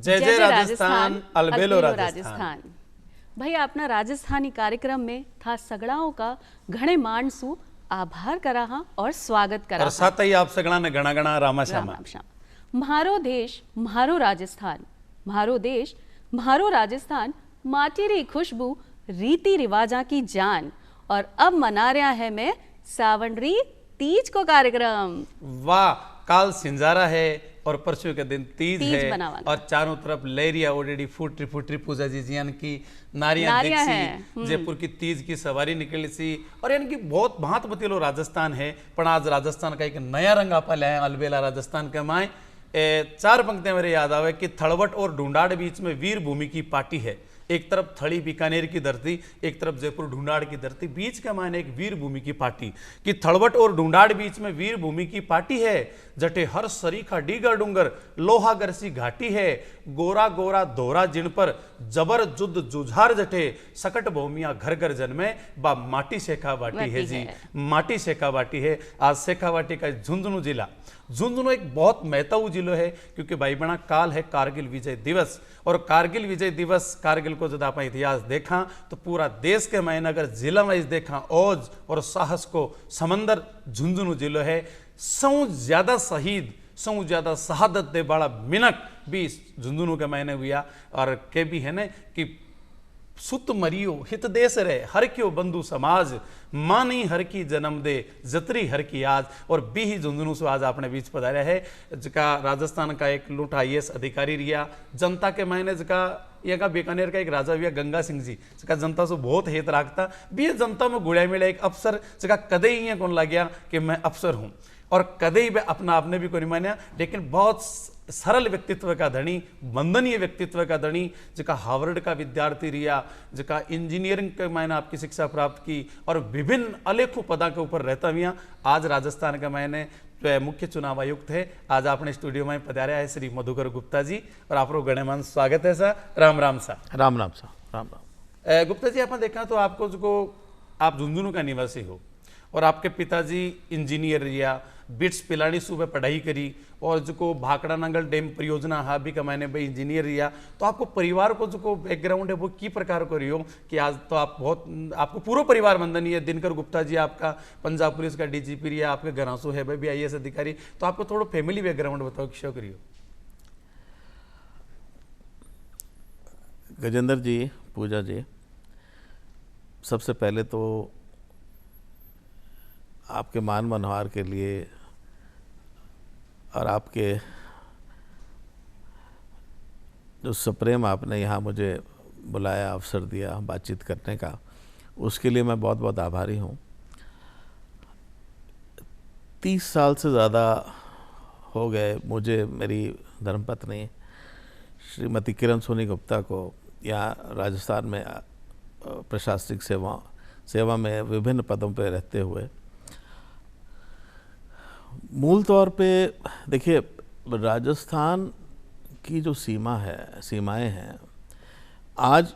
जय जय राजस्थान, अलबेलो राजस्थान। भाई अपना राजस्थानी कार्यक्रम में था सगड़ाओं का घणे मानसू आभार करा हा और स्वागत करा और साथ ही आप सगड़ा ने घना घना रामा श्यामा। म्हारो देश म्हारो राजस्थान, म्हारो देश म्हारो राजस्थान, माटी री खुशबू रीति रिवाजा की जान। और अब मना रहा है मैं सावन री तीज को कार्यक्रम। वाह, काल सिंजारा है और परसों के दिन तीज है और चारों तरफ लहरिया ऑलरेडी फुटरी फुटरी पूजा जी यानी कि नारियां दिखसी। जयपुर की तीज की सवारी निकली सी और यानी कि बहुत भांत बतीलो राजस्थान है। पर आज राजस्थान का एक नया रंग आपा लाए अलबेला राजस्थान के माए। चार पंक्तियां मेरे याद आवे कि थड़वट और ढूंढाड़ बीच में वीर भूमि की पार्टी है। एक तरफ थड़ी बीकानेर की धरती, एक तरफ जयपुर ढूंढाड़ की धरती, बीच का मायने एक वीर भूमि की पार्टी कि थड़वट और ढूंढाड़ बीच में वीर भूमि की पार्टी है। जटे हर सरीखा डीगर डूंगर लोहागर सी घाटी है। गोरा गोरा दोहरा जिन पर जबर जुद जुझार जटे सकट भूमिया घर घर जन्मे बा माटी शेखा बाटी है जी, माटी शेखा बाटी है। आज शेखा बाटी का झुंझुनू जिला, झुंझुनू एक बहुत महत्वपूर्ण जिलो है क्योंकि भाई बना काल है कारगिल विजय दिवस। और कारगिल विजय दिवस, कारगिल को जब आप इतिहास देखा तो पूरा देश के मैंने अगर जिला वाइज देखा औज और साहस को समंदर झुंझुनू जिलो है। सौ ज्यादा शहीद, सौ ज्यादा शहादत दे बड़ा मिनक भी झुंझुनू के मैंने हुआ। और के भी है ना कि सुत मरियो हित देश रहे हर क्यों बंधु समाज, मानी हर की जन्म दे जतरी हर की आज। और बी ही झुंझुनू से आज अपने बीच पधारा है जिका राजस्थान का एक लूट IAS अधिकारी रिया जनता के मैंने जिका यहाँ बीकानेर का एक राजा हुआ गंगा सिंह जी जिका जनता से बहुत हित रखता भी जनता में गुड़िया मिला एक अफसर जिका कदे ही कौन लग गया कि मैं अफसर हूँ और कदे ही अपना आपने भी को नहीं माना। लेकिन बहुत सरल व्यक्तित्व का धनी, वंदनीय व्यक्तित्व का धनी जिका हार्वर्ड का विद्यार्थी रिया, जिका इंजीनियरिंग के मैंने आपकी शिक्षा प्राप्त की और विभिन्न अलेखों पदा के ऊपर रहता हुआ आज राजस्थान का मैंने मुख्य चुनाव आयुक्त है। आज आपने स्टूडियो में पधारा है श्री मधुकर गुप्ता जी और आप गणमान स्वागत है सा। राम राम सा। राम राम सा। राम राम। गुप्ता जी, आपने देखा तो आपको जो आप झुंझुनू का निवासी हो और आपके पिताजी इंजीनियर रिया, बिट्स पिलानी सुबह पढ़ाई करी और जो भाखड़ा नंगल डैम परियोजना हा भी कमाने भाई इंजीनियर रिया। तो आपको परिवार को जो बैकग्राउंड है वो की प्रकार को रही हो कि आज तो आप बहुत आपको पूरा परिवार वंदनीय है। दिनकर गुप्ता जी आपका पंजाब पुलिस का DGP रिया, आपके घरासू है भाई भी IAS अधिकारी। तो आपको थोड़ा फैमिली बैकग्राउंड बताओ कि शो करियो। गजेंद्र जी, पूजा जी, सबसे पहले तो आपके मान मनोहार के लिए और आपके जो सप्रेम आपने यहाँ मुझे बुलाया, अवसर दिया बातचीत करने का, उसके लिए मैं बहुत बहुत आभारी हूँ। 30 साल से ज़्यादा हो गए मुझे मेरी धर्मपत्नी श्रीमती किरण सोनी गुप्ता को यहाँ राजस्थान में प्रशासनिक सेवा में विभिन्न पदों पर रहते हुए। मूल तौर पे देखिए, राजस्थान की जो सीमाएं हैं, आज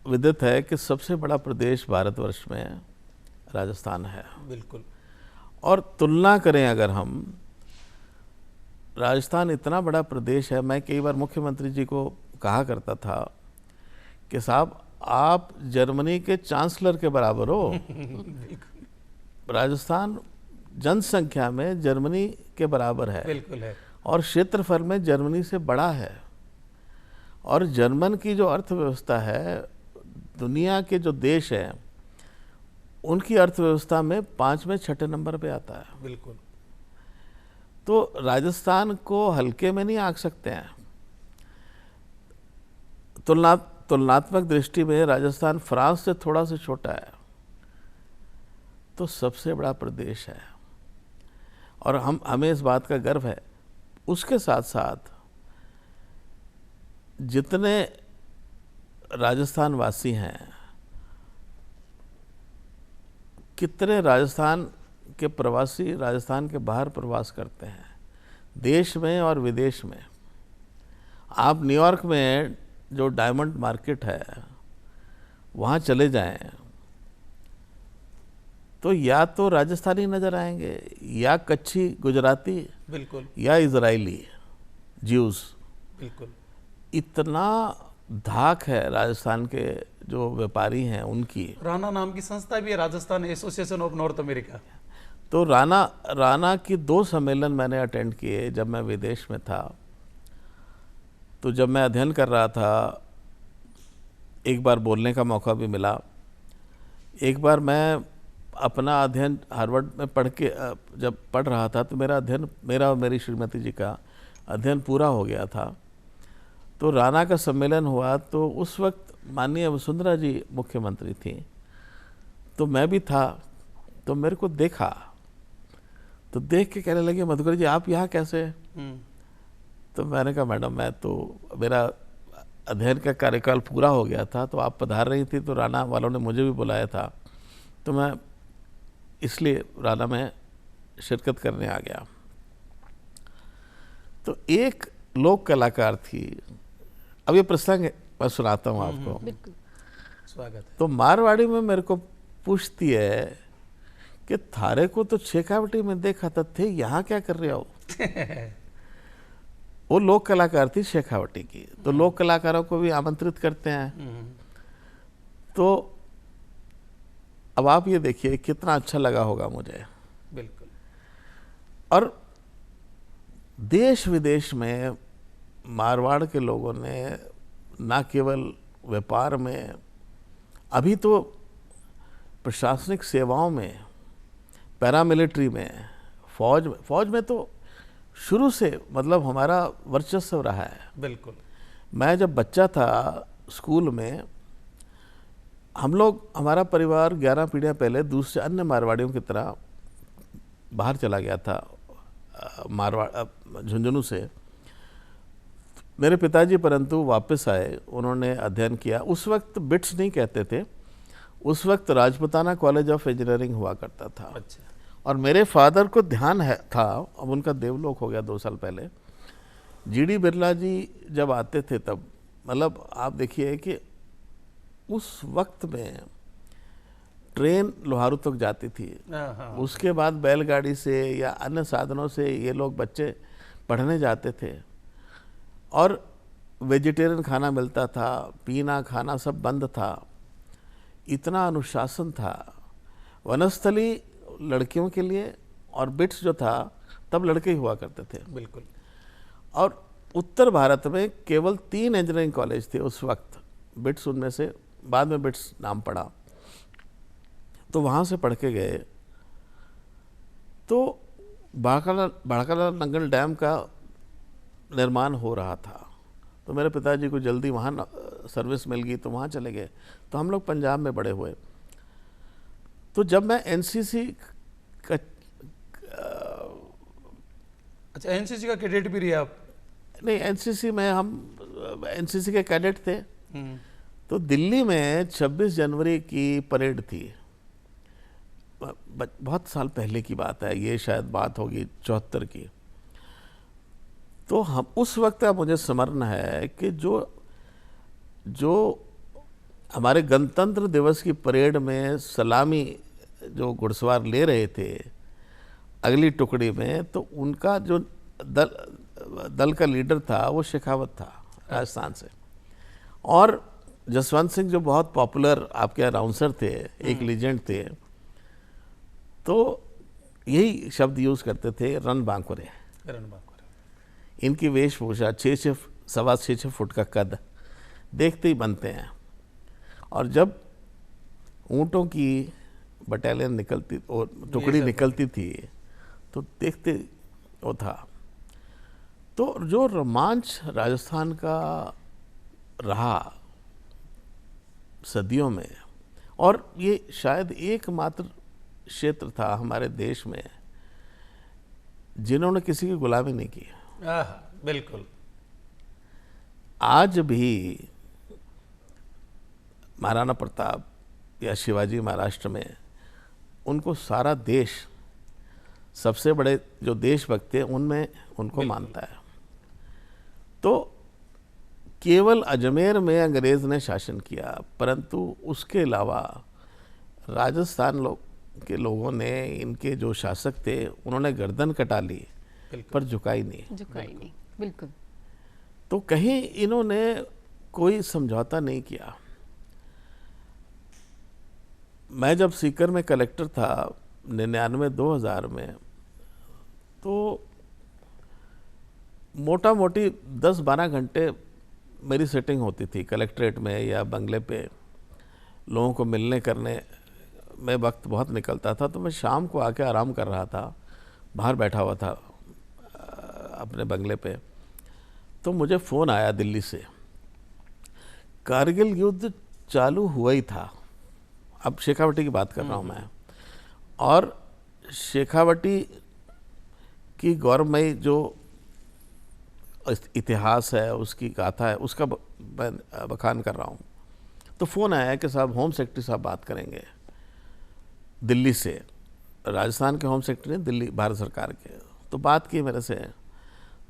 विदित है कि सबसे बड़ा प्रदेश भारतवर्ष में राजस्थान है। बिल्कुल। और तुलना करें अगर हम, राजस्थान इतना बड़ा प्रदेश है, मैं कई बार मुख्यमंत्री जी को कहा करता था कि साहब आप जर्मनी के चांसलर के बराबर हो। राजस्थान जनसंख्या में जर्मनी के बराबर है। बिल्कुल है। और क्षेत्रफल में जर्मनी से बड़ा है। और जर्मन की जो अर्थव्यवस्था है, दुनिया के जो देश हैं उनकी अर्थव्यवस्था में 5वें 6ठे नंबर पे आता है। बिल्कुल। तो राजस्थान को हल्के में नहीं आंक सकते हैं। तुलनात्मक दृष्टि में राजस्थान फ्रांस से थोड़ा सा छोटा है, तो सबसे बड़ा प्रदेश है और हमें इस बात का गर्व है। उसके साथ साथ जितने राजस्थान वासी हैं, कितने राजस्थान के प्रवासी राजस्थान के बाहर प्रवास करते हैं, देश में और विदेश में। आप न्यूयॉर्क में जो डायमंड मार्केट है वहाँ चले जाएं तो या तो राजस्थानी नजर आएंगे या कच्छी गुजराती, बिल्कुल, या इजरायली ज्यूज। बिल्कुल। इतना धाक है राजस्थान के जो व्यापारी हैं उनकी। राणा नाम की संस्था भी है, Rajasthan association of north America. तो राणा की 2 सम्मेलन मैंने अटेंड किए जब मैं विदेश में था। तो जब मैं अध्ययन कर रहा था, एक बार बोलने का मौका भी मिला। एक बार मैं अपना अध्ययन हार्वर्ड में जब पढ़ रहा था तो मेरा और मेरी श्रीमती जी का अध्ययन पूरा हो गया था। तो राणा का सम्मेलन हुआ, तो उस वक्त माननीय वसुंधरा जी मुख्यमंत्री थी, तो मैं भी था। तो मेरे को देखा, तो देख के कहने लगे, मधुकर जी आप यहाँ कैसे? तो मैंने कहा मैडम मेरा अध्ययन का कार्यकाल पूरा हो गया था, तो आप पधार रही थी, तो राणा वालों ने मुझे भी बुलाया था, तो मैं इसलिए राणा में शिरकत करने आ गया। तो एक लोक कलाकार थी, अब ये प्रसंग मैं सुनाता हूँ आपको। स्वागत है। तो मारवाड़ी में मेरे को पूछती है कि थारे को तो शेखावटी में देखा था, थे यहाँ क्या कर रहे हो? वो लोक कलाकार थी शेखावटी की। तो लोक कलाकारों को भी आमंत्रित करते हैं। तो अब आप ये देखिए कितना अच्छा लगा होगा मुझे। बिल्कुल। और देश विदेश में मारवाड़ के लोगों ने ना केवल व्यापार में, अभी तो प्रशासनिक सेवाओं में, पैरामिलिट्री में, फौज में तो शुरू से मतलब हमारा वर्चस्व रहा है। बिल्कुल। मैं जब बच्चा था स्कूल में, हमारा परिवार 11 पीढ़ियाँ पहले दूसरे अन्य मारवाड़ियों की तरह बाहर चला गया था, झुंझुनू से। मेरे पिताजी परंतु वापस आए, उन्होंने अध्ययन किया। उस वक्त बिट्स नहीं कहते थे, उस वक्त राजपुताना कॉलेज ऑफ इंजीनियरिंग हुआ करता था। अच्छा। और मेरे फादर को ध्यान था, अब उनका देवलोक हो गया 2 साल पहले, जीडी बिरला जी जब आते थे तब, मतलब आप देखिए कि उस वक्त में ट्रेन लोहारू तक जाती थी। उसके बाद बैलगाड़ी से या अन्य साधनों से ये लोग बच्चे पढ़ने जाते थे, और वेजिटेरियन खाना मिलता था, पीना खाना सब बंद था। इतना अनुशासन था। वनस्थली लड़कियों के लिए, और बिट्स जो था तब लड़के ही हुआ करते थे। बिल्कुल। और उत्तर भारत में केवल 3 इंजीनियरिंग कॉलेज थे उस वक्त, बिट्स उनमें से, बाद में बिट्स नाम पड़ा। तो वहाँ से पढ़ के गए। तो बाड़काला नंगल डैम का निर्माण हो रहा था, तो मेरे पिताजी को जल्दी वहाँ सर्विस मिल गई, तो वहाँ चले गए। तो हम लोग पंजाब में बड़े हुए। तो जब मैं एनसीसी का अच्छा, एनसीसी का कैडेट भी रहे आप? नहीं, एनसीसी में हम एनसीसी के कैडेट थे। तो दिल्ली में 26 जनवरी की परेड थी, बहुत साल पहले की बात है ये, शायद बात होगी 74 की। तो हम उस वक्त का मुझे स्मरण है कि जो हमारे गणतंत्र दिवस की परेड में सलामी जो घुड़सवार ले रहे थे अगली टुकड़ी में, तो उनका जो दल का लीडर था वो शेखावत था राजस्थान से। और जसवंत सिंह जो बहुत पॉपुलर आपके अनाउंसर थे, एक लीजेंड थे, तो यही शब्द यूज़ करते थे, रन बांकुरे। इनकी वेशभूषा 6-6 फुट का कद देखते ही बनते हैं। और जब ऊँटों की बटालियन निकलती और टुकड़ी निकलती थी तो देखते वो था। तो जो रोमांच राजस्थान का रहा सदियों में, और ये शायद एकमात्र क्षेत्र था हमारे देश में जिन्होंने किसी की गुलामी नहीं की। बिल्कुल। आज भी महाराणा प्रताप या शिवाजी महाराष्ट्र में उनको सारा देश, सबसे बड़े जो देशभक्त थे उनमें उनको मानता है। तो केवल अजमेर में अंग्रेज़ ने शासन किया, परंतु उसके अलावा राजस्थान के लोगों ने, इनके जो शासक थे उन्होंने गर्दन कटा ली पर झुकाई नहीं। बिल्कुल। तो कहीं इन्होंने कोई समझौता नहीं किया। मैं जब सीकर में कलेक्टर था 99-2000 में, तो मोटा मोटी 10-12 घंटे मेरी सेटिंग होती थी कलेक्ट्रेट में या बंगले पे। लोगों को मिलने करने में वक्त बहुत निकलता था। तो मैं शाम को आके आराम कर रहा था, बाहर बैठा हुआ था अपने बंगले पे, तो मुझे फ़ोन आया दिल्ली से। कारगिल युद्ध चालू हुआ ही था, अब शेखावटी की बात कर रहा हूँ मैं, और शेखावटी की गौरवमयी जो इतिहास है, उसकी गाथा है, उसका बखान कर रहा हूँ। तो फ़ोन आया कि साहब होम सेक्रेटरी साहब बात करेंगे दिल्ली से, राजस्थान के होम सेक्रेटरी दिल्ली भारत सरकार के। तो बात की मेरे से,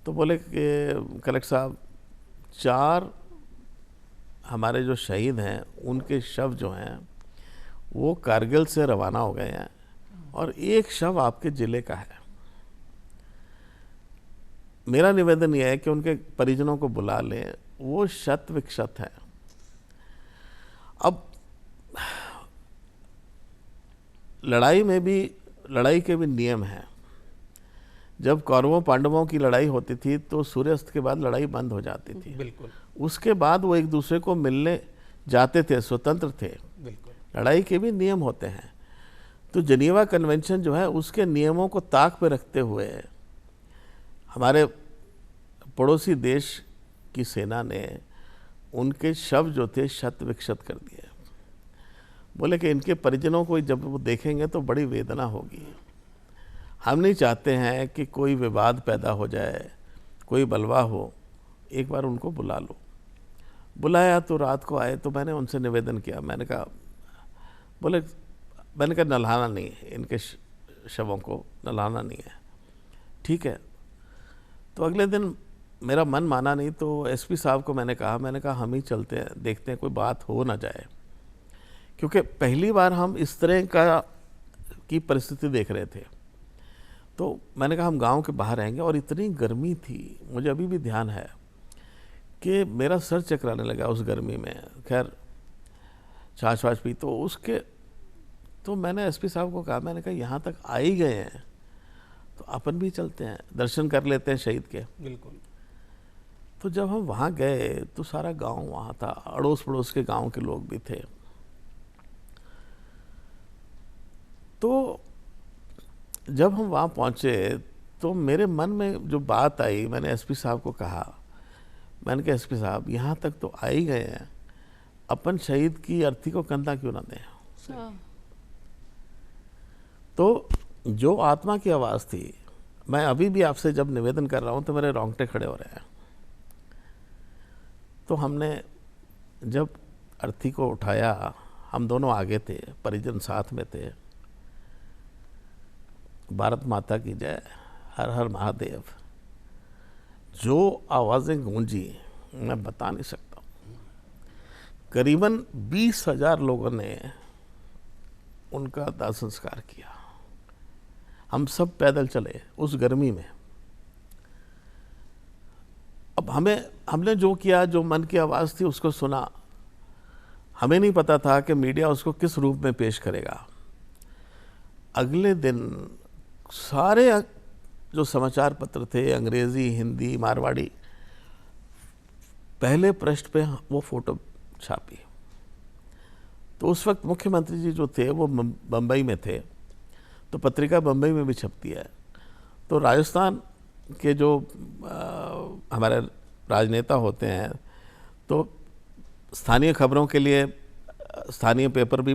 तो बोले कि कलेक्टर साहब 4 हमारे जो शहीद हैं उनके शव जो हैं वो कारगिल से रवाना हो गए हैं और 1 शव आपके ज़िले का है। मेरा निवेदन यह है कि उनके परिजनों को बुला लें, वो शत विक्षत हैं। अब लड़ाई में भी, लड़ाई के भी नियम हैं। जब कौरवों पांडवों की लड़ाई होती थी तो सूर्यास्त के बाद लड़ाई बंद हो जाती थी। बिल्कुल। उसके बाद वो एक दूसरे को मिलने जाते थे, स्वतंत्र थे। बिल्कुल। लड़ाई के भी नियम होते हैं। तो जनीवा कन्वेंशन जो है उसके नियमों को ताक पे रखते हुए हमारे पड़ोसी देश की सेना ने उनके शव जो थे शत विक्षत कर दिए। बोले कि इनके परिजनों को जब वो देखेंगे तो बड़ी वेदना होगी। हम नहीं चाहते हैं कि कोई विवाद पैदा हो जाए, कोई बलवा हो, एक बार उनको बुला लो। बुलाया तो रात को आए, तो मैंने उनसे निवेदन किया। मैंने कहा नल्हाना नहीं है, इनके शवों को नल्हाना नहीं है, ठीक है। तो अगले दिन मेरा मन माना नहीं, तो एसपी साहब को मैंने कहा हम ही चलते हैं, देखते हैं कोई बात हो ना जाए, क्योंकि पहली बार हम इस तरह की परिस्थिति देख रहे थे। तो मैंने कहा हम गांव के बाहर रहेंगे, और इतनी गर्मी थी, मुझे अभी भी ध्यान है कि मेरा सर चकराने लगा उस गर्मी में। खैर छाछ वाछ पी, तो मैंने एसपी साहब को कहा, मैंने कहा यहाँ तक आ ही गए हैं तो अपन भी चलते हैं, दर्शन कर लेते हैं शहीद के। बिल्कुल। तो जब हम वहाँ गए तो सारा गांव वहाँ था, अड़ोस पड़ोस के गांव के लोग भी थे। तो जब हम वहाँ पहुँचे तो मेरे मन में जो बात आई, मैंने एसपी साहब को कहा, मैंने कहा एसपी साहब यहाँ तक तो आ ही गए हैं, अपन शहीद की अर्थी को कंधा क्यों ना दें। तो जो आत्मा की आवाज़ थी, मैं अभी भी आपसे जब निवेदन कर रहा हूँ तो मेरे रोंगटे खड़े हो रहे हैं। तो हमने जब अर्थी को उठाया, हम दोनों आगे थे, परिजन साथ में थे। भारत माता की जय, हर हर महादेव, जो आवाज़ें गूंजी मैं बता नहीं सकता। करीबन 20,000 लोगों ने उनका दाह संस्कार किया। हम सब पैदल चले उस गर्मी में। अब हमने जो किया, जो मन की आवाज़ थी उसको सुना। हमें नहीं पता था कि मीडिया उसको किस रूप में पेश करेगा। अगले दिन सारे जो समाचार पत्र थे, अंग्रेज़ी, हिंदी, मारवाड़ी, पहले पृष्ठ पे वो फ़ोटो छापी। तो उस वक्त मुख्यमंत्री जी जो थे वो बम्बई में थे, तो पत्रिका बम्बई में भी छपती है। तो राजस्थान के जो हमारे राजनेता होते हैं, तो स्थानीय खबरों के लिए स्थानीय पेपर भी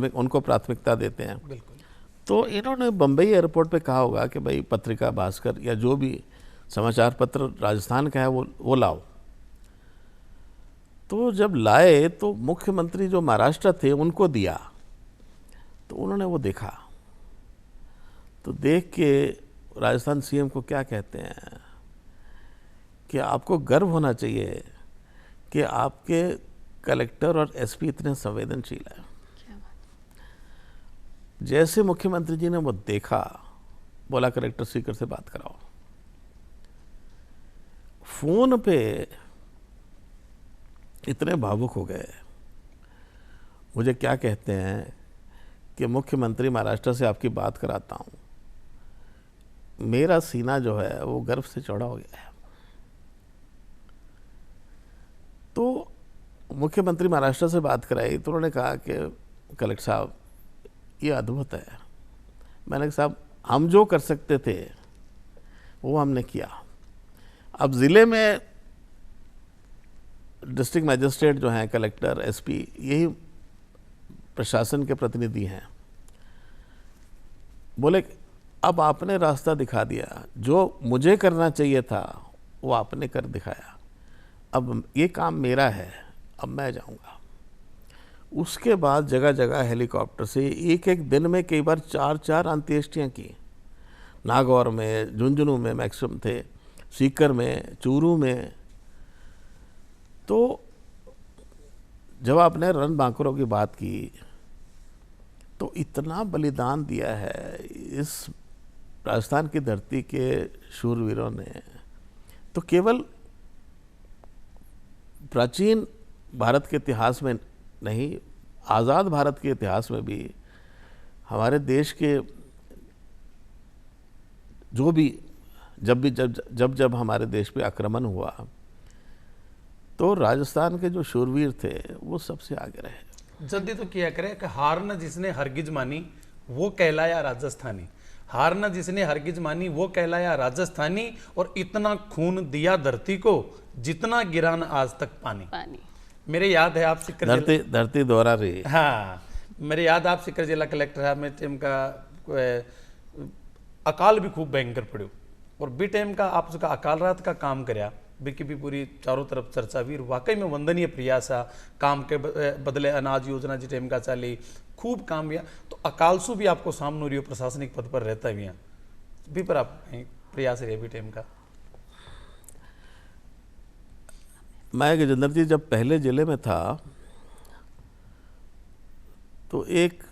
उनको प्राथमिकता देते हैं। बिल्कुल। तो इन्होंने बम्बई एयरपोर्ट पे कहा होगा कि भाई पत्रिका, भास्कर या जो भी समाचार पत्र राजस्थान का है वो लाओ। तो जब लाए तो मुख्यमंत्री जो महाराष्ट्र थे उनको दिया, तो उन्होंने वो देखा। तो देख के राजस्थान सीएम को क्या कहते हैं कि आपको गर्व होना चाहिए कि आपके कलेक्टर और एसपी इतने संवेदनशील हैं। जैसे मुख्यमंत्री जी ने वो देखा, बोला कलेक्टर स्पीकर से बात कराओ। फोन पे इतने भावुक हो गए, मुझे क्या कहते हैं कि मुख्यमंत्री महाराष्ट्र से आपकी बात कराता हूँ, मेरा सीना जो है वो गर्व से चौड़ा हो गया है। तो मुख्यमंत्री महाराष्ट्र से बात कराई तो उन्होंने कहा कि कलेक्टर साहब ये अद्भुत है। मैंने कहा साहब हम जो कर सकते थे वो हमने किया। अब ज़िले में डिस्ट्रिक्ट मजिस्ट्रेट जो हैं, कलेक्टर, एसपी, यही प्रशासन के प्रतिनिधि हैं। बोले अब आपने रास्ता दिखा दिया, जो मुझे करना चाहिए था वो आपने कर दिखाया, अब ये काम मेरा है, अब मैं जाऊंगा। उसके बाद जगह जगह हेलीकॉप्टर से एक एक दिन में कई बार 4-4 अंत्येष्टियाँ की। नागौर में, झुंझुनू में मैक्सिमम थे, सीकर में, चूरू में। तो जब आपने रण बांकुरों की बात की तो इतना बलिदान दिया है इस राजस्थान की धरती के शूरवीरों ने। तो केवल प्राचीन भारत के इतिहास में नहीं, आज़ाद भारत के इतिहास में भी हमारे देश के जो भी जब हमारे देश पे आक्रमण हुआ तो राजस्थान के जो शूरवीर थे वो सबसे आगे रहे। जल्दी तो किया करे कि हार न जिसने हरगिज मानी वो कहलाया राजस्थानी, हार न जिसने हरगिज मानी वो कहलाया राजस्थानी, और इतना खून दिया धरती को जितना गिरान आज तक पानी। मेरे याद है आप सिक्कर धरती दोहरा रही। हाँ, मेरे याद आप सिक्कर जिला कलेक्टर है में टाइम का अकाल भी खूब भयंकर पड़ो, और बी टाइम का आप उसका अकाल रात का काम करया बिकी भी पूरी चारों तरफ चर्चा भी, वाकई में वंदनीय प्रयास है। काम के बदले अनाज योजना जी टाइम का चली, खूब काम किया। तो अकाल सु भी आपको सामने रियो प्रशासनिक पद पर रहता भी भी पर आप प्रयास रहे भी टाइम का। मैं गजेंद्र जी जब पहले जिले में था तो एक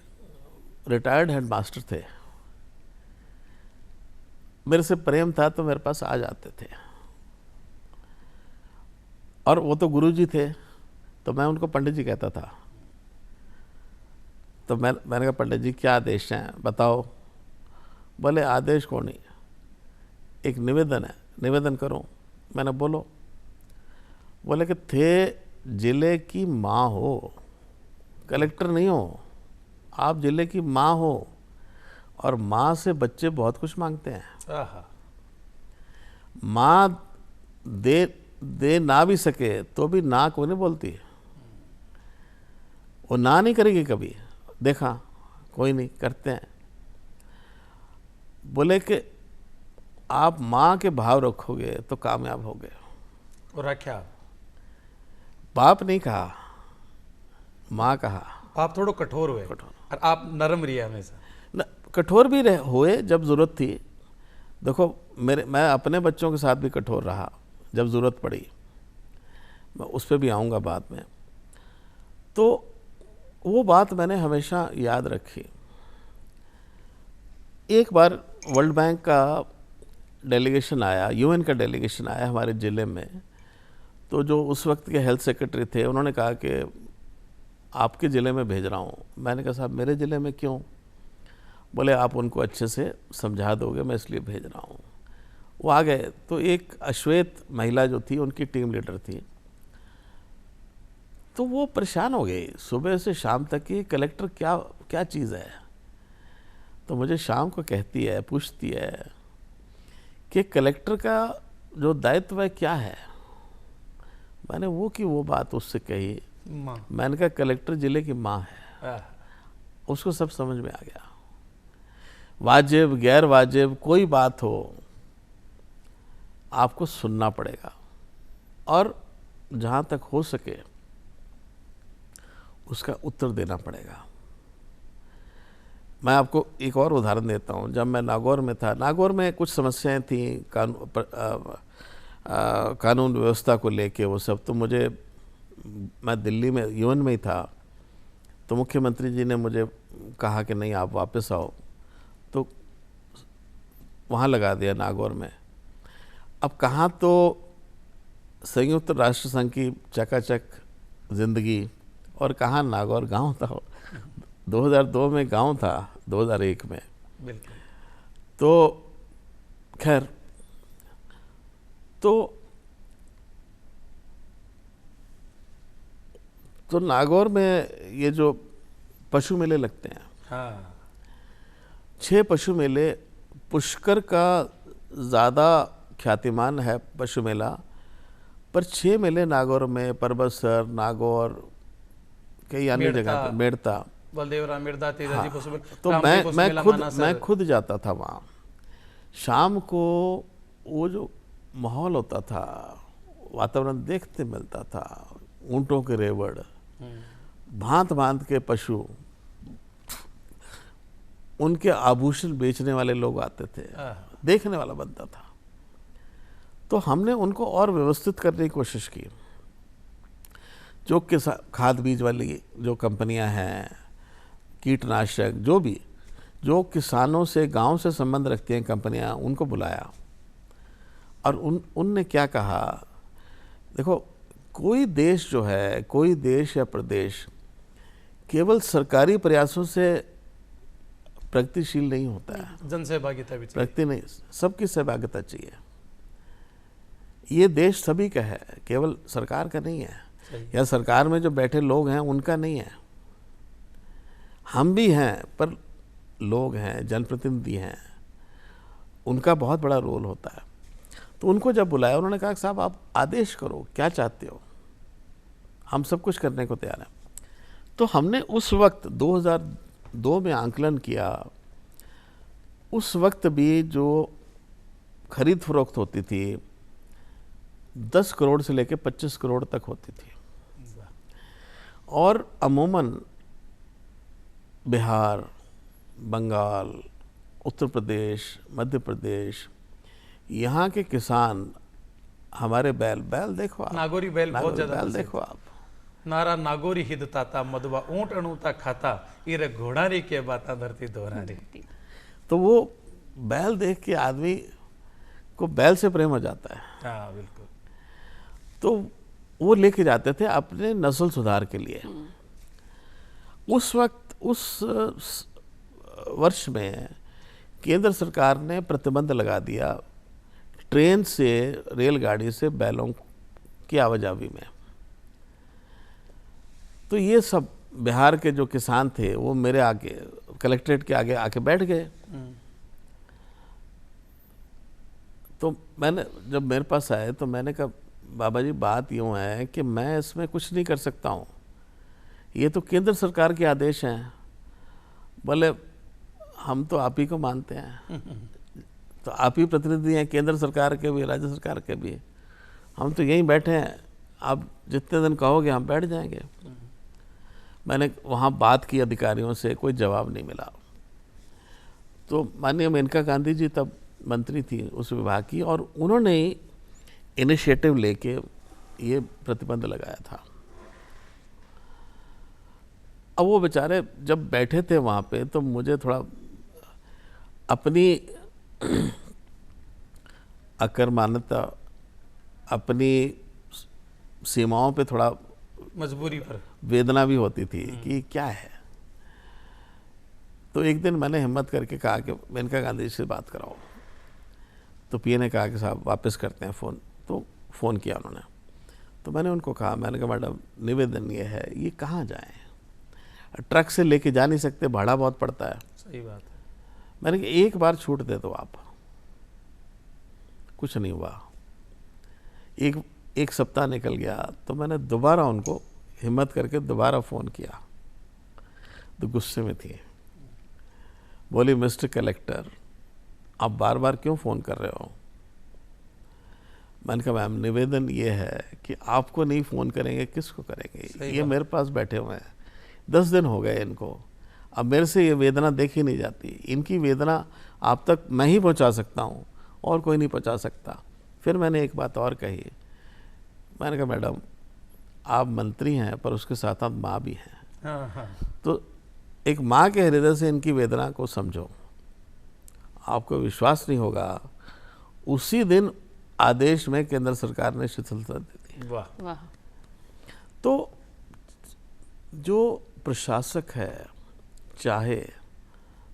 रिटायर्ड हेडमास्टर थे, मेरे से प्रेम था तो मेरे पास आ जाते थे, और वो तो गुरुजी थे तो मैं उनको पंडित जी कहता था। तो मैंने कहा पंडित जी क्या आदेश हैं बताओ। बोले आदेश कौन नहीं, एक निवेदन है, निवेदन करो। मैंने बोलो। बोले कि थे जिले की माँ हो, कलेक्टर नहीं हो, आप जिले की माँ हो, और माँ से बच्चे बहुत कुछ मांगते हैं। माँ दे ना भी सके तो भी ना कोई नहीं बोलती, वो ना नहीं करेगी कभी, देखा कोई नहीं करते हैं। बोले कि आप माँ के भाव रखोगे तो कामयाब होगे। और रखा, बाप नहीं कहा, माँ कहा। आप थोड़ा कठोर हुए, और आप नरम रहिए हमेशा। कठोर भी हुए जब ज़रूरत थी। देखो मैं अपने बच्चों के साथ भी कठोर रहा जब ज़रूरत पड़ी, मैं उस पर भी आऊँगा बाद में। तो वो बात मैंने हमेशा याद रखी। एक बार वर्ल्ड बैंक का डेलीगेशन आया, यूएन का डेलीगेशन आया हमारे ज़िले में। तो जो उस वक्त के हेल्थ सेक्रेटरी थे उन्होंने कहा कि आपके ज़िले में भेज रहा हूँ। मैंने कहा साहब मेरे ज़िले में क्यों? बोले आप उनको अच्छे से समझा दोगे, मैं इसलिए भेज रहा हूँ। वो आ गए तो एक अश्वेत महिला जो थी उनकी टीम लीडर थी, तो वो परेशान हो गई सुबह से शाम तक कि कलेक्टर क्या क्या चीज़ है। तो मुझे शाम को कहती है, पूछती है कि कलेक्टर का जो दायित्व है क्या है। मैंने वो बात उससे कही। मैंने कहा कलेक्टर जिले की माँ है। उसको सब समझ में आ गया। वाजिब गैर वाजिब कोई बात हो आपको सुनना पड़ेगा, और जहाँ तक हो सके उसका उत्तर देना पड़ेगा। मैं आपको एक और उदाहरण देता हूँ। जब मैं नागौर में था, नागौर में कुछ समस्याएं थी कानून व्यवस्था को लेके, वो सब। तो मैं दिल्ली में यूएन में ही था, तो मुख्यमंत्री जी ने मुझे कहा कि नहीं आप वापस आओ, तो वहाँ लगा दिया नागौर में। अब कहाँ तो संयुक्त राष्ट्र संघ की चकाचक जिंदगी और कहाँ नागौर गांव था। 2002 में गांव था, 2001 में। बिल्कुल। तो खैर, तो नागौर में ये जो पशु मेले लगते हैं, हाँ, 6 पशु मेले, पुष्कर का ज़्यादा ख्यातिमान है पशु मेला, पर 6 मेले नागौर में, परबतसर, नागौर, कई अन्य जगह पे, मेड़ता, बलदेवरा, मिर्दा, तेजाजी पशु मेला। तो मैं खुद जाता था वहाँ। शाम को वो जो माहौल होता था, वातावरण देखते मिलता था, ऊँटों के रेवड़, भांत भांत के पशु, उनके आभूषण बेचने वाले लोग आते थे, देखने वाला बनता था। तो हमने उनको और व्यवस्थित करने की कोशिश की। जो खाद बीज वाली जो कंपनियां हैं, कीटनाशक, जो भी, जो किसानों से, गांव से संबंध रखती हैं कंपनियां, उनको बुलाया और उनने क्या कहा, देखो, कोई देश जो है, कोई देश या प्रदेश केवल सरकारी प्रयासों से प्रगतिशील नहीं होता है। जन सहभागिता भी चाहिए। प्रगति नहीं, सबकी सहभागिता चाहिए। ये देश सभी का है, केवल सरकार का नहीं है, या सरकार में जो बैठे लोग हैं उनका नहीं है। हम भी हैं, पर लोग हैं, जनप्रतिनिधि हैं, उनका बहुत बड़ा रोल होता है। तो उनको जब बुलाया, उन्होंने कहा साहब आप आदेश करो, क्या चाहते हो, हम सब कुछ करने को तैयार हैं। तो हमने उस वक्त 2002 में आंकलन किया। उस वक्त भी जो खरीद फरोख्त होती थी 10 करोड़ से लेकर 25 करोड़ तक होती थी, और अमूमन बिहार, बंगाल, उत्तर प्रदेश, मध्य प्रदेश, यहाँ के किसान हमारे बैल देखो आप, नागौरी बैल बहुत ज्यादा बैल देखो आप, नारा नागौरी हिदताता मधुबा ऊंट अणुता खाता इरे घोड़ारी के बाता धरती दोहरारी। तो वो बैल देख के आदमी को बैल से प्रेम हो जाता है। हाँ, बिल्कुल। तो वो लेके जाते थे अपने नस्ल सुधार के लिए। उस वक्त, उस वर्ष में केंद्र सरकार ने प्रतिबंध लगा दिया ट्रेन से, रेलगाड़ी से बैलों की आवाजाही में। तो ये सब बिहार के जो किसान थे वो मेरे आगे, कलेक्ट्रेट के आगे आके बैठ गए। तो मैंने, जब मेरे पास आए तो मैंने कहा बाबा जी बात यूँ है कि मैं इसमें कुछ नहीं कर सकता हूँ, ये तो केंद्र सरकार के आदेश हैं। बोले हम तो आप ही को मानते हैं, तो आप ही प्रतिनिधि हैं, केंद्र सरकार के भी, राज्य सरकार के भी, हम तो यहीं बैठे हैं, आप जितने दिन कहोगे हम बैठ जाएंगे। मैंने वहाँ बात की अधिकारियों से, कोई जवाब नहीं मिला। तो माननीय मेनका गांधी जी तब मंत्री थी उस विभाग की, और उन्होंने इनिशिएटिव लेके ये प्रतिबंध लगाया था। अब वो बेचारे जब बैठे थे वहाँ पे, तो मुझे थोड़ा अपनी अकर्मण्यता, अपनी सीमाओं पे थोड़ा मजबूरी पर वेदना भी होती थी कि क्या है। तो एक दिन मैंने हिम्मत करके कहा कि मेनका गांधी जी से बात कराओ। तो पीए ने कहा कि साहब वापस करते हैं फ़ोन। तो फ़ोन किया उन्होंने, तो मैंने उनको कहा, मैंने कहा मैडम निवेदन ये है, ये कहाँ जाएं, ट्रक से लेके जा नहीं सकते, भाड़ा बहुत पड़ता है। सही बात है। मैंने कहा एक बार छूट दे दो आप। कुछ नहीं हुआ। एक सप्ताह निकल गया, तो मैंने दोबारा उनको हिम्मत करके दोबारा फ़ोन किया। तो गुस्से में थी, बोली मिस्टर कलेक्टर आप बार बार क्यों फ़ोन कर रहे हो। मैंने कहा मैम निवेदन ये है कि आपको नहीं फ़ोन करेंगे किसको करेंगे, ये मेरे पास बैठे हुए हैं, 10 दिन हो गए इनको, अब मेरे से ये वेदना देखी नहीं जाती, इनकी वेदना आप तक मैं ही पहुंचा सकता हूं और कोई नहीं पहुंचा सकता। फिर मैंने एक बात और कही, मैंने कहा मैडम आप मंत्री हैं पर उसके साथ आप माँ भी हैं। हाँ। तो एक माँ के हृदय से इनकी वेदना को समझो। आपको विश्वास नहीं होगा, उसी दिन आदेश में केंद्र सरकार ने शिथिलता दे दी। वाह वाह। तो जो प्रशासक है चाहे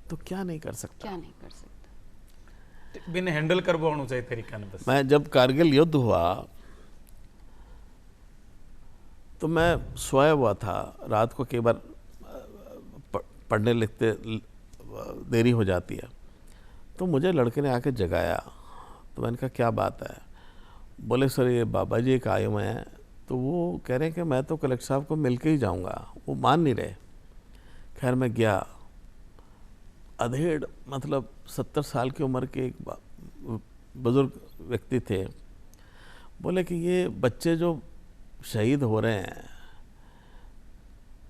तो क्या नहीं कर सकता, क्या नहीं कर सकता। बिन हैंडल करवाणु चाहिए तरीका ने बस। मैं जब कारगिल युद्ध हुआ तो मैं सोया हुआ था, रात को कई बार पढ़ने लिखते देरी हो जाती है, तो मुझे लड़के ने आके जगाया। तो मैंने कहा क्या बात है? बोले सर ये बाबा जी एक आए हुए हैं, तो वो कह रहे हैं कि मैं तो कलेक्टर साहब को मिल के ही जाऊंगा। वो मान नहीं रहे। खैर मैं गया। अधेड़ मतलब 70 साल की उम्र के एक बुजुर्ग व्यक्ति थे। बोले कि ये बच्चे जो शहीद हो रहे हैं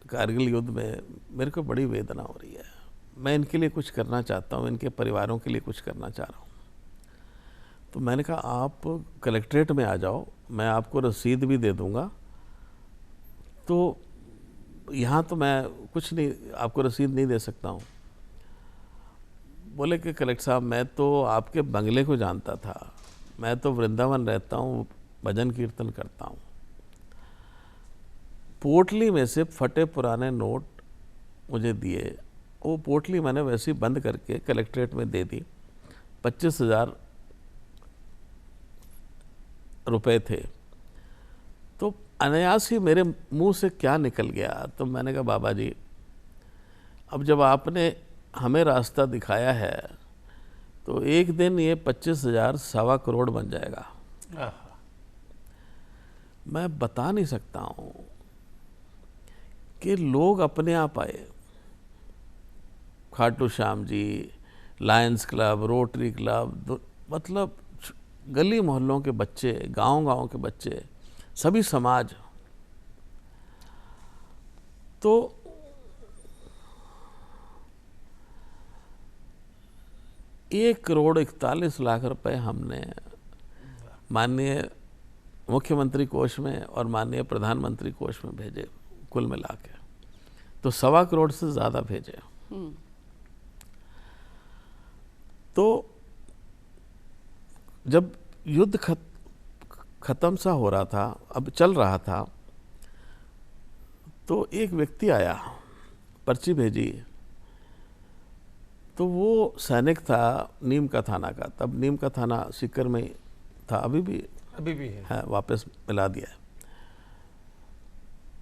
कारगिल युद्ध में, मेरे को बड़ी वेदना हो रही है। मैं इनके लिए कुछ करना चाहता हूँ, इनके परिवारों के लिए कुछ करना चाह रहा हूँ। तो मैंने कहा आप कलेक्ट्रेट में आ जाओ, मैं आपको रसीद भी दे दूँगा। तो यहाँ तो मैं कुछ नहीं, आपको रसीद नहीं दे सकता हूँ। बोले कि कलेक्टर साहब मैं तो आपके बंगले को जानता था, मैं तो वृंदावन रहता हूँ, भजन कीर्तन करता हूँ। पोटली में से फटे पुराने नोट मुझे दिए। वो पोटली मैंने वैसे ही बंद करके कलेक्ट्रेट में दे दी। 25,000 रुपए थे। तो अनायास ही मेरे मुंह से क्या निकल गया, तो मैंने कहा बाबा जी अब जब आपने हमें रास्ता दिखाया है तो एक दिन ये 25,000 1.25 करोड़ बन जाएगा। मैं बता नहीं सकता हूँ कि लोग अपने आप आए। Khatu Shyam ji, Lions club, rotary club, मतलब गली मोहल्लों के बच्चे, गांव-गांव के बच्चे, सभी समाज। तो 1,41,00,000 रुपए हमने माननीय मुख्यमंत्री कोष में और माननीय प्रधानमंत्री कोष में भेजे, कुल मिला के तो 1.25 करोड़ से ज़्यादा भेजे। तो जब युद्ध खत्म सा हो रहा था, अब चल रहा था, तो एक व्यक्ति आया, पर्ची भेजी। तो वो सैनिक था नीम का थाना का, तब नीम का थाना सीकर में था, अभी भी है, वापस मिला दिया है।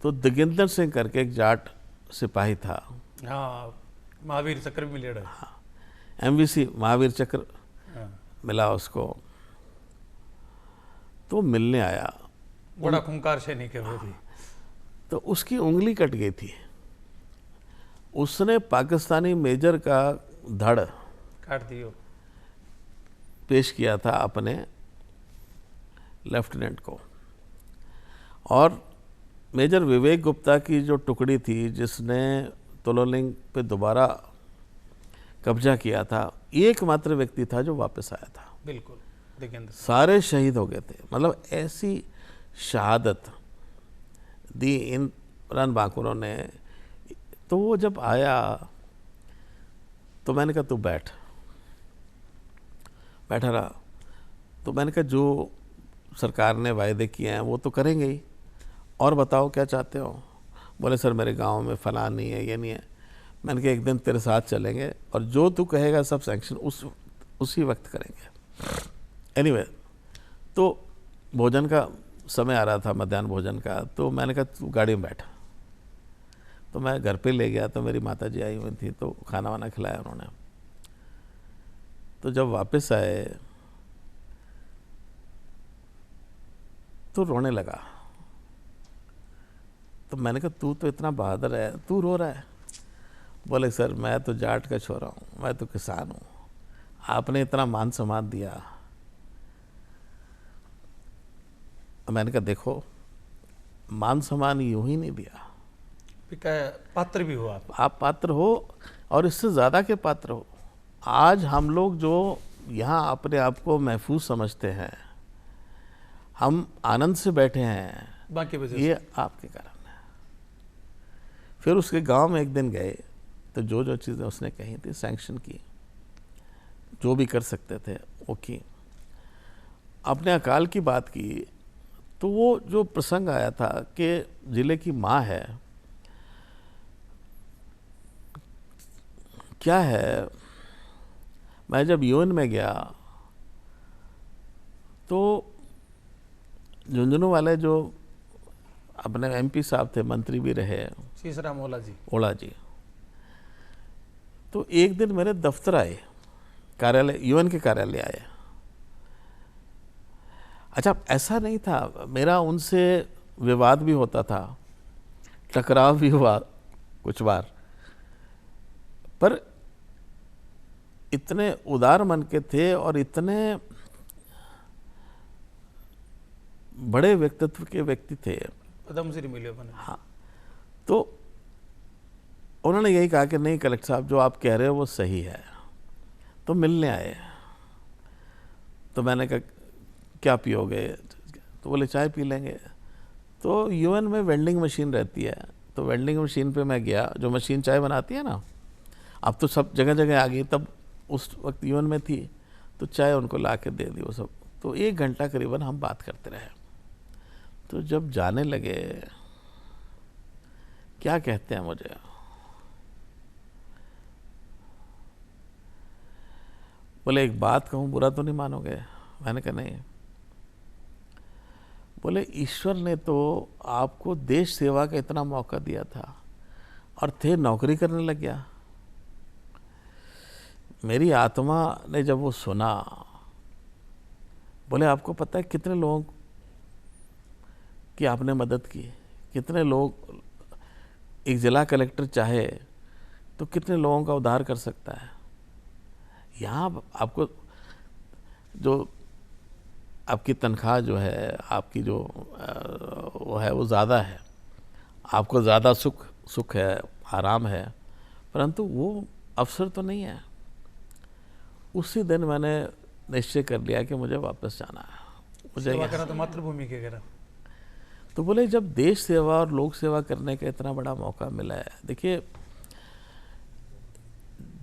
तो दिगेंद्र सिंह करके एक जाट सिपाही था। हाँ, महावीर चक्र भी मिला। हाँ, MVC महावीर चक्र मिला उसको। तो मिलने आया, बड़ा खूंखार सैनिक है वो भी। तो उसकी उंगली कट गई थी। उसने पाकिस्तानी मेजर का धड़ काट दियो, पेश किया था अपने लेफ्टिनेंट को। और मेजर विवेक गुप्ता की जो टुकड़ी थी जिसने तोलोलिंग पे दोबारा कब्जा किया था, एकमात्र व्यक्ति था जो वापस आया था। बिल्कुल, दिगेंद्र। सारे शहीद हो गए थे। मतलब ऐसी शहादत दी इन रणबांकुरों ने। तो वो जब आया तो मैंने कहा तू बैठा रहा। तो मैंने कहा जो सरकार ने वायदे किए हैं वो तो करेंगे ही, और बताओ क्या चाहते हो। बोले सर मेरे गांव में फला नहीं है, ये नहीं है। मैंने कहा एक दिन तेरे साथ चलेंगे और जो तू कहेगा सब सैंक्शन उसी वक्त करेंगे। एनीवे, तो भोजन का समय आ रहा था, मध्याह्न भोजन का। तो मैंने कहा तू गाड़ी में बैठ। तो मैं घर पे ले गया, तो मेरी माता जी आई हुई थी, तो खाना वाना खिलाया उन्होंने। तो जब वापस आए तो रोने लगा। तो मैंने कहा तू तो इतना बहादुर है, तू रो रहा है। बोले सर मैं तो जाट का छोरा हूँ, मैं तो किसान हूँ, आपने इतना मान सम्मान दिया। मैंने कहा देखो मान सम्मान यूं ही नहीं दिया, पात्र भी हो आप पात्र हो, और इससे ज़्यादा के पात्र हो। आज हम लोग जो यहाँ अपने आप को महफूज समझते हैं, हम आनंद से बैठे हैं, बाकी ये आपके कारण है। फिर उसके गांव में एक दिन गए, तो जो चीज़ें उसने कही थी सैंक्शन की, जो भी कर सकते थे वो की। आपने अकाल की बात की, तो वो जो प्रसंग आया था कि जिले की माँ है, क्या है, मैं जब यूएन में गया तो झुंझुनू वाले जो अपने एमपी साहब थे, मंत्री भी रहे, शीशराम ओला जी, तो एक दिन मेरे दफ्तर आए, कार्यालय, यूएन के कार्यालय आए। अच्छा, ऐसा नहीं था, मेरा उनसे विवाद भी होता था, टकराव भी हुआ कुछ बार, पर इतने उदार मन के थे और इतने बड़े व्यक्तित्व के व्यक्ति थे। पद्मश्री मिले बने। हाँ, तो उन्होंने यही कहा कि नहीं कलेक्टर साहब, जो आप कह रहे हो वो सही है। तो मिलने आए, तो मैंने कहा क्या पियोगे, तो बोले चाय पी लेंगे। तो यूएन में वेंडिंग मशीन रहती है, तो वेंडिंग मशीन पे मैं गया, जो मशीन चाय बनाती है ना, अब तो सब जगह जगह आ गई, तब उस वक्त यूएन में थी, तो चाय उनको ला के दे दी वो सब। तो 1 घंटा करीबन हम बात करते रहे। तो जब जाने लगे, क्या कहते हैं मुझे, बोले एक बात कहूँ, बुरा तो नहीं मानोगे? मैंने कहा नहीं। बोले ईश्वर ने तो आपको देश सेवा का इतना मौका दिया था और थे नौकरी करने लग गया। मेरी आत्मा ने जब वो सुना, बोले आपको पता है कितने लोगों की आपने मदद की, कितने लोग, एक जिला कलेक्टर चाहे तो कितने लोगों का उद्धार कर सकता है। यहाँ आपको जो आपकी तनख्वाह जो है, आपकी जो वो है, वो ज़्यादा है, आपको ज़्यादा सुख है, आराम है, परंतु वो अवसर तो नहीं है। उसी दिन मैंने निश्चय कर लिया कि मुझे वापस जाना है, मुझे सेवा करना तो मातृभूमि के करा। तो बोले जब देश सेवा और लोक सेवा करने का इतना बड़ा मौका मिला है, देखिए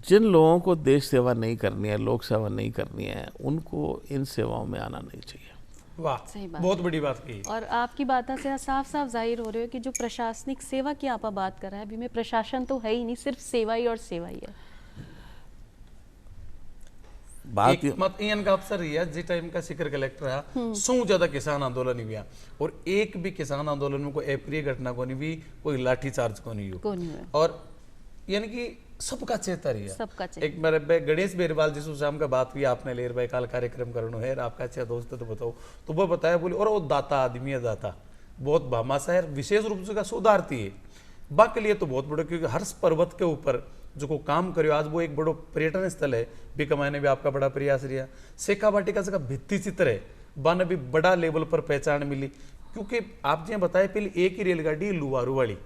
जिन लोगों को देश सेवा नहीं करनी है, लोक सेवा नहीं करनी है, उनको इन सेवाओं में आना नहीं चाहिए। वाह, बहुत बड़ी बात की। और आपकी बातों से साफ साफ जाहिर हो रही है कि जो प्रशासनिक सेवा की आप बात कर रहे हैं, अभी में प्रशासन तो है ही नहीं, सिर्फ सेवा ही और सेवा ही है। बात मत इन का अफसर ही है जिस टाइम का सिकर कलेक्टर है, सौ ज्यादा किसान आंदोलन हुआ और एक भी किसान आंदोलन में कोई अप्रिय घटना को नहीं हुई, कोई लाठीचार्ज को नहीं हुआ, और यानी कि सबका चेता रही है। एक बार गणेश बेरवाल जिस शाम का बात हुई, आपने लेर भाई काल कार्यक्रम करनो है, आपका अच्छा दोस्त है तो बताओ, तो वो बताया, बोले और वो दाता आदमी है, दाता बहुत भामाशा है, विशेष रूप से का शोधार्थी है, बाकी लिए तो बहुत बड़े, क्योंकि हर्ष पर्वत के ऊपर जो को काम करियो आज वो एक बड़ो पर्यटन स्थल है, भी कमाने भी आपका बड़ा प्रयास रहा। सेका वाटिका का भित्ति चित्र है, बाने भी बड़ा लेवल पर पहचान मिली, क्योंकि आप जी बताए पहले एक ही रेलगाड़ी लुवारू वाली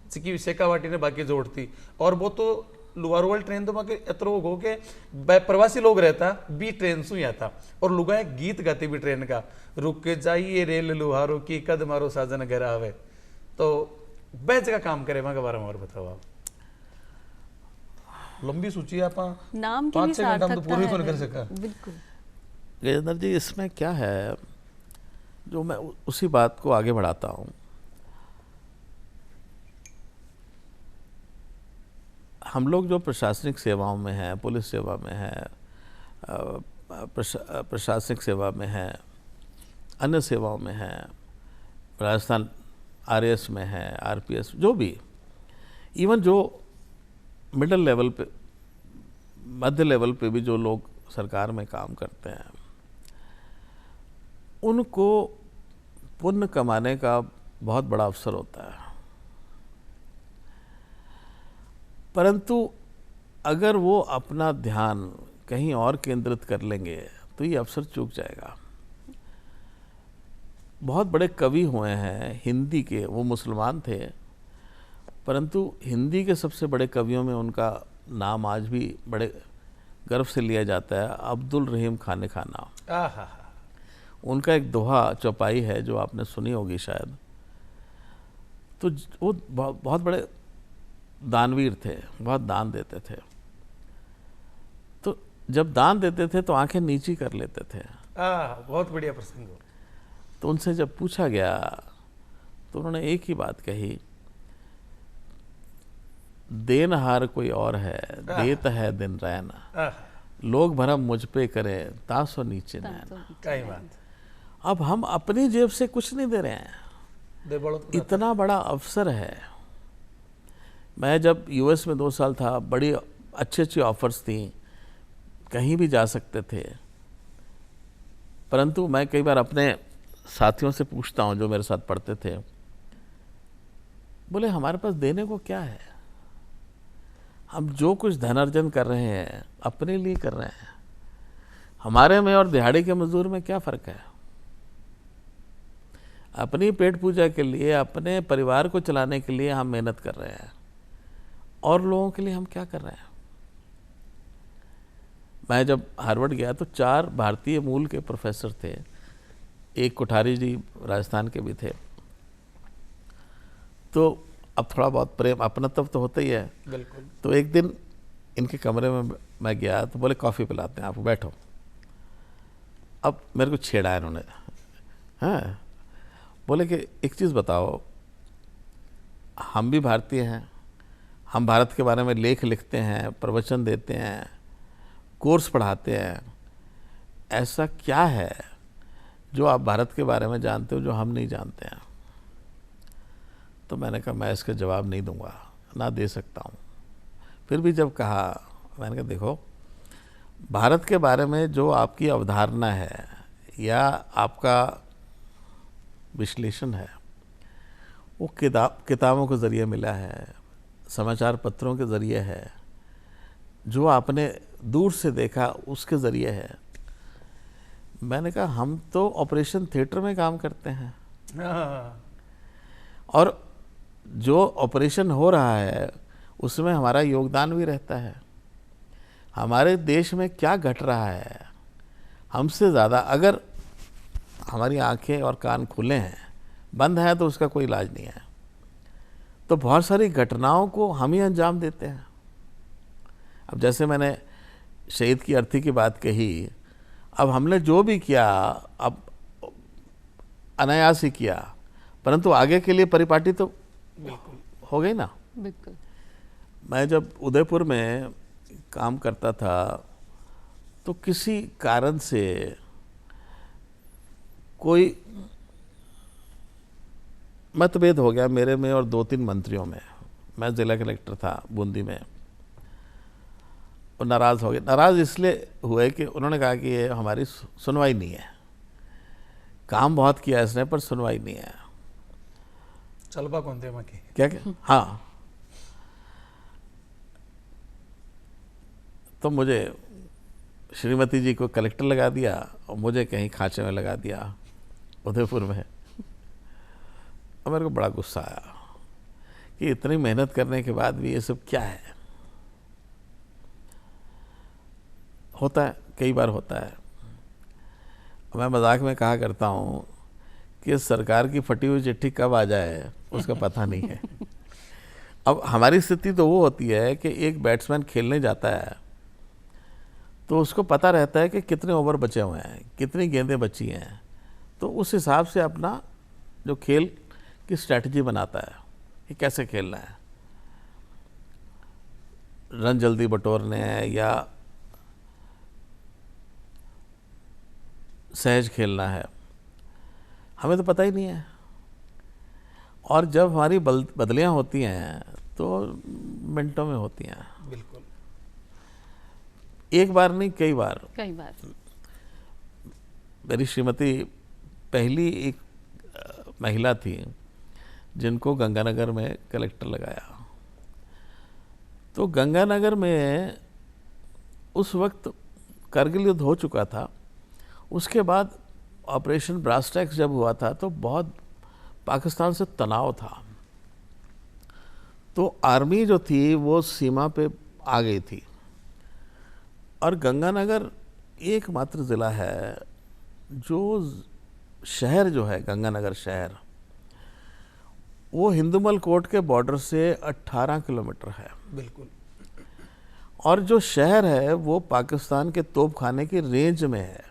जिसकी शेखावाटी ने बाकी जोड़ती, और वो तो लुवारू वाली ट्रेन तो बाकी इतरो हो के प्रवासी लोग रहता बी ट्रेन सु ही आता, और लुगाए गीत गाती भी ट्रेन का, रुक के जाइए रेल लुहारो की कद मारो साजन घर आवे। तो बैच का काम करे वहां के बारे में और बताओ आप। लंबी सूची है, आप नाम की भी सार्थकता है, पूरी तो नहीं कर सका। बिल्कुल गजेंद्र जी, इसमें क्या है, जो मैं उसी बात को आगे बढ़ाता हूँ। हम लोग जो प्रशासनिक सेवाओं में हैं, पुलिस सेवा में हैं, प्रशासनिक सेवा में हैं, अन्य सेवाओं में हैं, राजस्थान आरएएस में है, आरपीएस, जो भी, इवन जो मिडिल लेवल पे, मध्य लेवल पे भी जो लोग सरकार में काम करते हैं, उनको पुण्य कमाने का बहुत बड़ा अवसर होता है। परंतु अगर वो अपना ध्यान कहीं और केंद्रित कर लेंगे तो ये अवसर चूक जाएगा। बहुत बड़े कवि हुए हैं हिंदी के, वो मुसलमान थे, परंतु हिंदी के सबसे बड़े कवियों में उनका नाम आज भी बड़े गर्व से लिया जाता है, अब्दुल रहीम खाने खाना। उनका एक दोहा चौपाई है जो आपने सुनी होगी शायद। तो वो बहुत बड़े दानवीर थे, बहुत दान देते थे। तो जब दान देते थे तो आंखें नीची कर लेते थे, बहुत बढ़िया प्रसंग हो। तो उनसे जब पूछा गया तो उन्होंने एक ही बात कही, देनहार कोई और है, देत है दिन रैना, लोग भरम मुझ पे करें तासो नीचे नैना। क्या बात। अब हम अपनी जेब से कुछ नहीं दे रहे हैं, इतना बड़ा अवसर है। मैं जब यूएस में 2 साल था, बड़ी अच्छी अच्छी ऑफर्स थी, कहीं भी जा सकते थे, परंतु मैं कई बार अपने साथियों से पूछता हूँ जो मेरे साथ पढ़ते थे, बोले हमारे पास देने को क्या है, हम जो कुछ धन अर्जन कर रहे हैं अपने लिए कर रहे हैं, हमारे में और दिहाड़ी के मजदूर में क्या फ़र्क है। अपनी पेट पूजा के लिए, अपने परिवार को चलाने के लिए हम मेहनत कर रहे हैं, और लोगों के लिए हम क्या कर रहे हैं। मैं जब हार्वर्ड गया तो 4 भारतीय मूल के प्रोफेसर थे, एक कोठारी जी राजस्थान के भी थे। तो अब थोड़ा बहुत प्रेम अपनत्व तो होता ही है। बिल्कुल। तो एक दिन इनके कमरे में मैं गया तो बोले कॉफ़ी पिलाते हैं आपको, बैठो। अब मेरे को छेड़ा इन्होंने, हाँ, बोले कि एक चीज़ बताओ, हम भी भारतीय हैं, हम भारत के बारे में लेख लिखते हैं, प्रवचन देते हैं, कोर्स पढ़ाते हैं, ऐसा क्या है जो आप भारत के बारे में जानते हो जो हम नहीं जानते हैं। तो मैंने कहा मैं इसका जवाब नहीं दूंगा, ना दे सकता हूँ। फिर भी जब कहा, मैंने कहा देखो, भारत के बारे में जो आपकी अवधारणा है या आपका विश्लेषण है, वो किताबों के ज़रिए मिला है, समाचार पत्रों के ज़रिए है, जो आपने दूर से देखा उसके ज़रिए है। मैंने कहा हम तो ऑपरेशन थिएटर में काम करते हैं, और जो ऑपरेशन हो रहा है उसमें हमारा योगदान भी रहता है। हमारे देश में क्या घट रहा है, हमसे ज़्यादा अगर हमारी आंखें और कान खुले हैं, बंद हैं तो उसका कोई इलाज नहीं है। तो बहुत सारी घटनाओं को हम ही अंजाम देते हैं। अब जैसे मैंने शहीद की अर्थी की बात कही, अब हमने जो भी किया अब अनायास ही किया, परंतु आगे के लिए परिपाटी तो हो गई ना। बिल्कुल। मैं जब उदयपुर में काम करता था तो किसी कारण से कोई मतभेद हो गया मेरे में और 2-3 मंत्रियों में। मैं जिला कलेक्टर था बूंदी में, और नाराज़ हो गए। नाराज़ इसलिए हुए कि उन्होंने कहा कि ये हमारी सुनवाई नहीं है, काम बहुत किया इसने पर सुनवाई नहीं है। चलबा कौन थे मकी क्या क्या, हाँ। तो मुझे श्रीमती जी को कलेक्टर लगा दिया और मुझे कहीं खांचे में लगा दिया उदयपुर में। और मेरे को बड़ा गुस्सा आया कि इतनी मेहनत करने के बाद भी ये सब क्या है। होता है, कई बार होता है। मैं मजाक में कहा करता हूँ कि सरकार की फटी हुई चिट्ठी कब आ जाए उसका पता नहीं है। अब हमारी स्थिति तो वो होती है कि एक बैट्समैन खेलने जाता है तो उसको पता रहता है कि कितने ओवर बचे हुए हैं, कितनी गेंदें बची हैं, तो उस हिसाब से अपना जो खेल की स्ट्रैटेजी बनाता है कि कैसे खेलना है, रन जल्दी बटोरने हैं या सहज खेलना है, हमें तो पता ही नहीं है। और जब हमारी बदलियां होती हैं तो मिनटों में होती हैं। बिल्कुल। एक बार नहीं, कई बार। मेरी श्रीमती पहली एक महिला थी जिनको गंगानगर में कलेक्टर लगाया। तो गंगानगर में उस वक्त करगिल युद्ध हो चुका था। उसके बाद ऑपरेशन ब्रास टैक्स जब हुआ था तो बहुत पाकिस्तान से तनाव था। तो आर्मी जो थी वो सीमा पे आ गई थी, और गंगानगर एकमात्र ज़िला है जो शहर जो है, गंगानगर शहर, वो हिंदुमल कोट के बॉर्डर से 18 किलोमीटर है। बिल्कुल। और जो शहर है वो पाकिस्तान के तोपखाने की रेंज में है।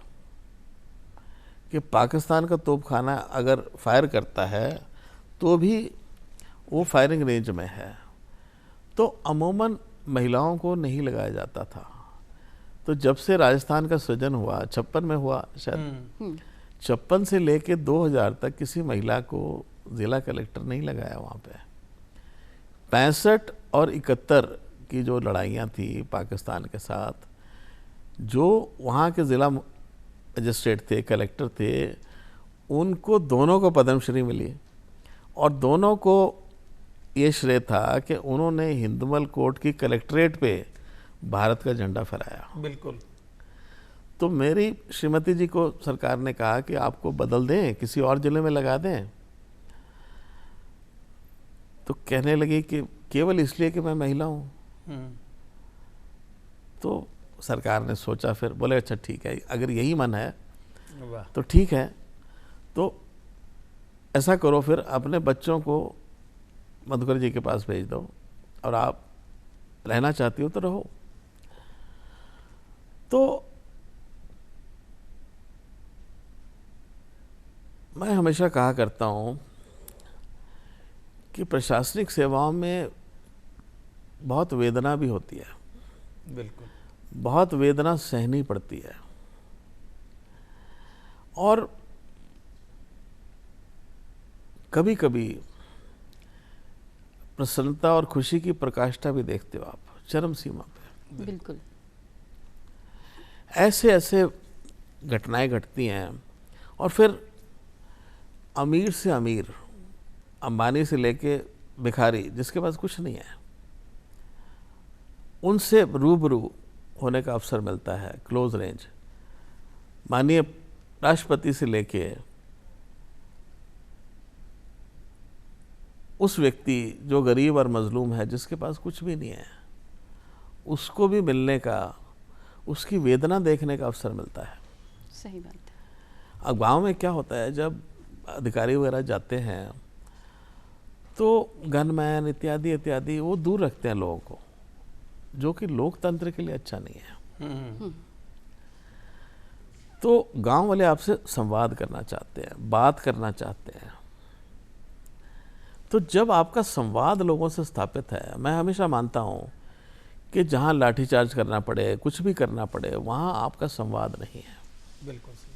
कि पाकिस्तान का तोपखाना अगर फायर करता है तो भी वो फायरिंग रेंज में है, तो अमूमन महिलाओं को नहीं लगाया जाता था। तो जब से राजस्थान का सृजन हुआ, 56 में हुआ शायद, 56 से लेके 2000 तक किसी महिला को जिला कलेक्टर नहीं लगाया वहाँ पे। 65 और 71 की जो लड़ाइयाँ थी पाकिस्तान के साथ, जो वहाँ के ज़िला मजिस्ट्रेट थे, कलेक्टर थे, उनको दोनों को पद्मश्री मिली और दोनों को ये श्रेय था कि उन्होंने हिंदुमल कोर्ट की कलेक्ट्रेट पे भारत का झंडा फहराया। बिल्कुल। तो मेरी श्रीमती जी को सरकार ने कहा कि आपको बदल दें, किसी और जिले में लगा दें। तो कहने लगी कि केवल इसलिए कि मैं महिला हूँ। तो सरकार ने सोचा, फिर बोले अच्छा ठीक है, अगर यही मन है तो ठीक है, तो ऐसा करो, फिर अपने बच्चों को मधुकर जी के पास भेज दो और आप रहना चाहती हो तो रहो। तो मैं हमेशा कहा करता हूँ कि प्रशासनिक सेवाओं में बहुत वेदना भी होती है। बिल्कुल। बहुत वेदना सहनी पड़ती है और कभी कभी प्रसन्नता और खुशी की प्रकाष्ठा भी देखते हो आप चरम सीमा पे। बिल्कुल। ऐसे ऐसे घटनाएं घटती हैं और फिर अमीर से अमीर, अंबानी से लेके भिखारी जिसके पास कुछ नहीं है, उनसे रूबरू होने का अवसर मिलता है क्लोज रेंज। माननीय राष्ट्रपति से लेके उस व्यक्ति जो गरीब और मजलूम है, जिसके पास कुछ भी नहीं है, उसको भी मिलने का, उसकी वेदना देखने का अवसर मिलता है। सही बात है। अब गांव में क्या होता है, जब अधिकारी वगैरह जाते हैं तो गनमैन इत्यादि इत्यादि वो दूर रखते हैं लोगों को, जो कि लोकतंत्र के लिए अच्छा नहीं है। तो गांव वाले आपसे संवाद करना चाहते हैं, बात करना चाहते हैं। तो जब आपका संवाद लोगों से स्थापित है, मैं हमेशा मानता हूं कि जहां लाठीचार्ज करना पड़े, कुछ भी करना पड़े, वहां आपका संवाद नहीं है। बिल्कुल सही।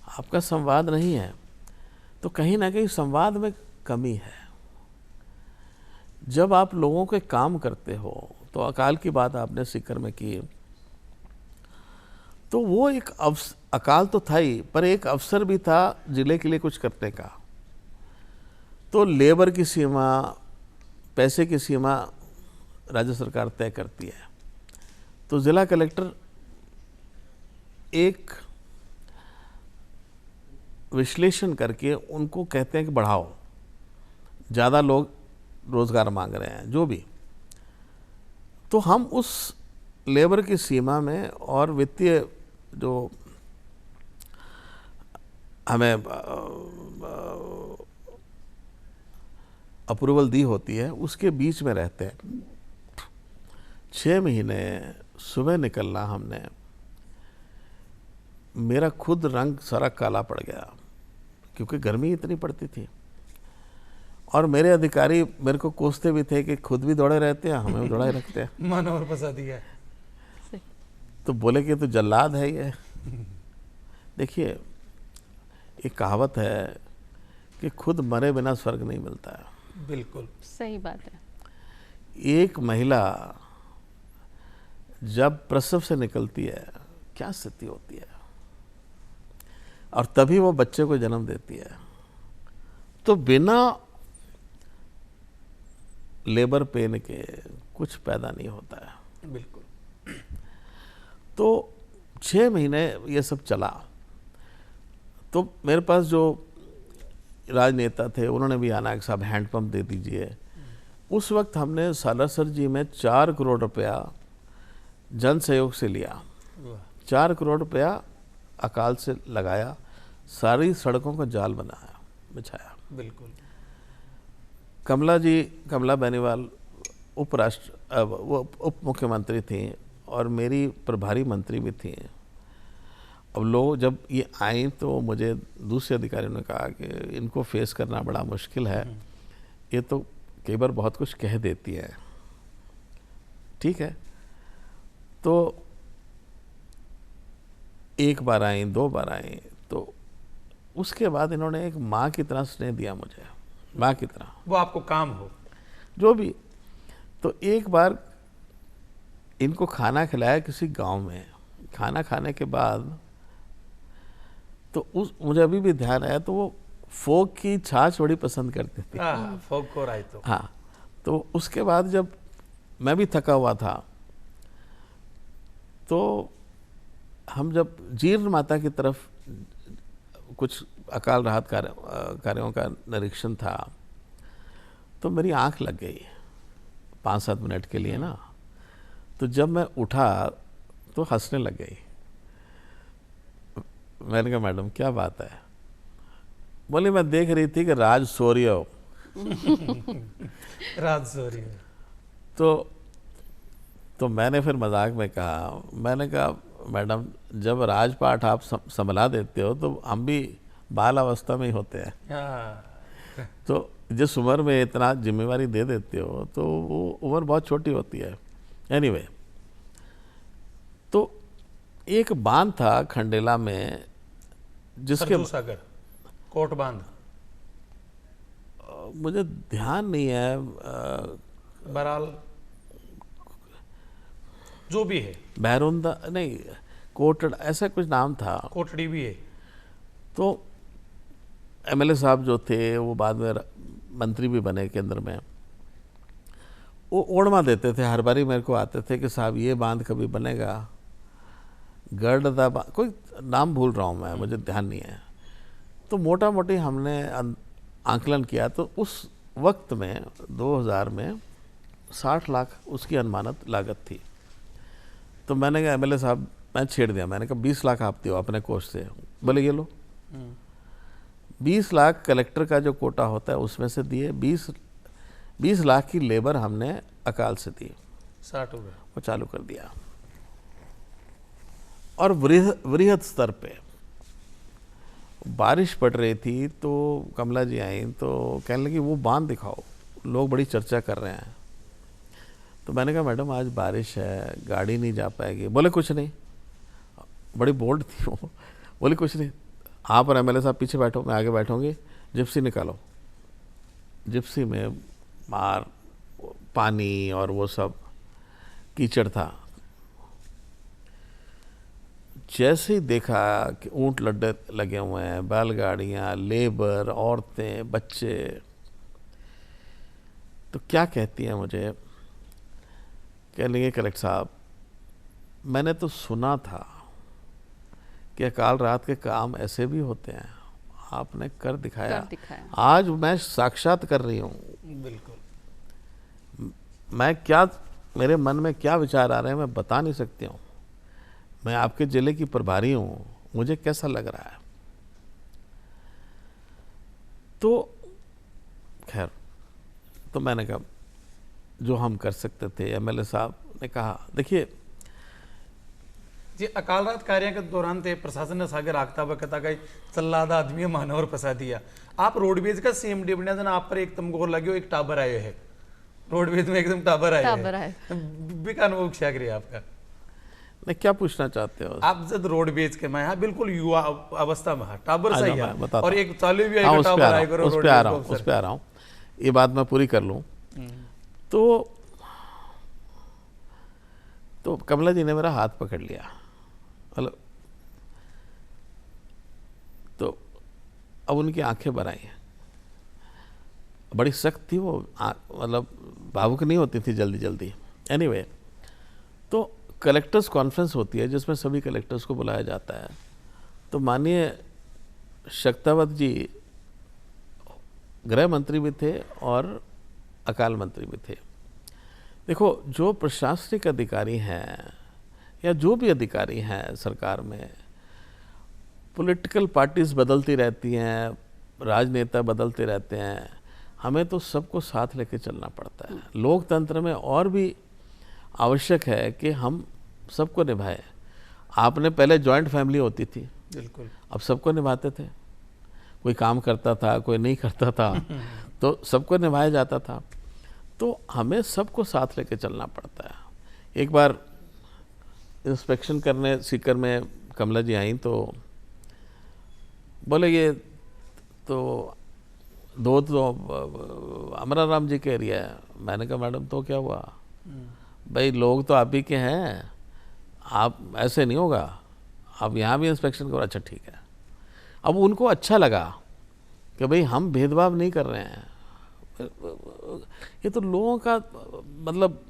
आपका संवाद नहीं है तो कहीं ना कहीं संवाद में कमी है। जब आप लोगों के काम करते हो, तो अकाल की बात आपने सीकर में की, तो वो एक अकाल तो था ही, पर एक अवसर भी था जिले के लिए कुछ करने का। तो लेबर की सीमा, पैसे की सीमा राज्य सरकार तय करती है। तो जिला कलेक्टर एक विश्लेषण करके उनको कहते हैं कि बढ़ाओ, ज़्यादा लोग रोज़गार मांग रहे हैं, जो भी। तो हम उस लेबर की सीमा में और वित्तीय जो हमें अप्रूवल दी होती है, उसके बीच में रहते हैं। 6 महीने सुबह निकलना, हमने, मेरा खुद रंग सारा काला पड़ गया क्योंकि गर्मी इतनी पड़ती थी। और मेरे अधिकारी मेरे को कोसते भी थे कि खुद भी दौड़े रहते हैं, हमें भी दौड़ाए रखते हैं। मन और फंसा दिया। तो बोले कि तो जल्लाद है ये। देखिए, एक कहावत है कि खुद मरे बिना स्वर्ग नहीं मिलता है। बिल्कुल सही बात है। एक महिला जब प्रसव से निकलती है, क्या स्थिति होती है, और तभी वो बच्चे को जन्म देती है, तो बिना लेबर पेन के कुछ पैदा नहीं होता है। बिल्कुल। तो 6 महीने ये सब चला। तो मेरे पास जो राजनेता थे, उन्होंने भी आना कि साहब हैंडपम्प दे दीजिए। उस वक्त हमने सालासर जी में 4 करोड़ रुपया जन सहयोग से लिया। 4 करोड़ रुपया अकाल से लगाया, सारी सड़कों का जाल बनाया, बिछाया। बिल्कुल। कमला बेनीवाल उप मुख्यमंत्री थी और मेरी प्रभारी मंत्री भी थी, अब लोग जब ये आई तो मुझे दूसरे अधिकारियों ने कहा कि इनको फेस करना बड़ा मुश्किल है, ये तो कई बार बहुत कुछ कह देती है। ठीक है, तो एक बार आई, 2 बार आई, तो उसके बाद इन्होंने एक माँ की तरह स्नेह दिया मुझे, माँ की तरह। वो आपको काम हो जो भी। तो एक बार इनको खाना खिलाया किसी गांव में, खाना खाने के बाद तो मुझे अभी भी ध्यान आया, तो वो फोक की छाछ बड़ी पसंद करती थी। फोक को रायतो। हाँ, तो उसके बाद जब मैं भी थका हुआ था, तो हम जब जीर्ण माता की तरफ, कुछ अकाल राहत कार्यों का निरीक्षण था, तो मेरी आंख लग गई 5-7 मिनट के लिए ना। तो जब मैं उठा तो हंसने लग गई। मैंने कहा मैडम क्या बात है? बोली मैं देख रही थी कि राज सो रही हो। राज सो रही हो। तो मैंने फिर मजाक में कहा, मैंने कहा मैडम जब राजपाट आप संभला देते हो तो हम भी बाल अवस्था में ही होते हैं। तो जिस उम्र में इतना जिम्मेवारी दे देते हो तो वो उम्र बहुत छोटी होती है। एनीवे, तो एक बांध था खंडेला में जिसके सागर कोट बांध, मुझे ध्यान नहीं है, बहरहाल जो भी है, बहरुंदा नहीं, कोटड़ ऐसा कुछ नाम था, कोटड़ी भी है। तो एमएलए साहब जो थे वो बाद में मंत्री भी बने केंद्र में, वो ओढ़मा देते थे, हर बारी मेरे को आते थे कि साहब ये बांध कभी बनेगा, गर्डदा बांध, कोई नाम भूल रहा हूँ मैं, मुझे ध्यान नहीं है। तो मोटा मोटी हमने आंकलन किया, तो उस वक्त में 2000 में 60 लाख उसकी अनुमानित लागत थी। तो मैंने कहा एमएलए साहब, मैं छेड़ दिया, मैंने कहा 20 लाख आप दियो अपने कोष से। बोले ये लो। 20 लाख कलेक्टर का जो कोटा होता है उसमें से दिए, 20 लाख की लेबर हमने अकाल से दी, 60 हो गए, वो चालू कर दिया। और वृहद स्तर पे बारिश पड़ रही थी, तो कमला जी आई तो कहने लगी वो बांध दिखाओ, लोग बड़ी चर्चा कर रहे हैं। तो मैंने कहा मैडम आज बारिश है, गाड़ी नहीं जा पाएगी। बोले कुछ नहीं, बड़ी बोल्ड थी वो, बोले कुछ नहीं, आप और एमएलए साहब पीछे बैठो, मैं आगे बैठूंगी, जिप्सी निकालो। जिप्सी में मार पानी और वो सब कीचड़ था। जैसे ही देखा कि ऊंट लड्डे लगे हुए हैं, बैलगाड़ियाँ, लेबर, औरतें, बच्चे, तो क्या कहती हैं मुझे, कह लेंगे कलेक्टर साहब मैंने तो सुना था कि अकाल रात के काम ऐसे भी होते हैं, आपने कर दिखाया। आज मैं साक्षात कर रही हूँ। बिल्कुल। मैं क्या, मेरे मन में क्या विचार आ रहे हैं मैं बता नहीं सकती हूँ। मैं आपके जिले की प्रभारी हूँ, मुझे कैसा लग रहा है। तो खैर, तो मैंने कहा जो हम कर सकते थे। एमएलए साहब ने कहा देखिए जी, अकाल रात कार्य के दौरान थे प्रशासन ने सागर आगता बकता का चल्लादा आदमी मानवर फंसा दिया। आप रोडवेज का सीएमडी बने जना, आप पर एक तमगोर लगे हो, एक टाबर आए है रोडवेज में, एकदम टाबर आए बिकान वो क्या करिए आपका। नहीं, क्या पूछना चाहते हो आप जब रोडवेज के मैं बिल्कुल युवा अवस्था में टाबर सही है, और एक चालू भी आएगा टाबर आएगा, उस पे आ रहा हूँ, ये बात मैं पूरी कर लूँ। तो कमला जी ने मेरा हाथ पकड़ लिया, मतलब तो अब उनकी आंखें भर आई, बड़ी सख्त थी वो, मतलब भावुक नहीं होती थी जल्दी जल्दी। एनीवे, तो कलेक्टर्स कॉन्फ्रेंस होती है जिसमें सभी कलेक्टर्स को बुलाया जाता है। तो माननीय शक्तावत जी गृह मंत्री भी थे और अकाल मंत्री भी थे। देखो, जो प्रशासनिक अधिकारी हैं या जो भी अधिकारी हैं सरकार में, पॉलिटिकल पार्टीज बदलती रहती हैं, राजनेता बदलते रहते हैं, हमें तो सबको साथ लेके चलना पड़ता है। लोकतंत्र में और भी आवश्यक है कि हम सबको निभाएं। आपने पहले जॉइंट फैमिली होती थी, बिल्कुल, अब सबको निभाते थे, कोई काम करता था कोई नहीं करता था तो सबको निभाया जाता था। तो हमें सबको साथ लेके चलना पड़ता है। एक बार इंस्पेक्शन करने सीकर में कमला जी आई तो बोले ये तो दो तो अमरा राम जी के एरिया है। मैंने कहा मैडम तो क्या हुआ, भाई लोग तो आप ही के हैं, आप ऐसे नहीं होगा, आप यहाँ भी इंस्पेक्शन करो। अच्छा ठीक है। अब उनको अच्छा लगा कि भाई हम भेदभाव नहीं कर रहे हैं, ये तो लोगों का मतलब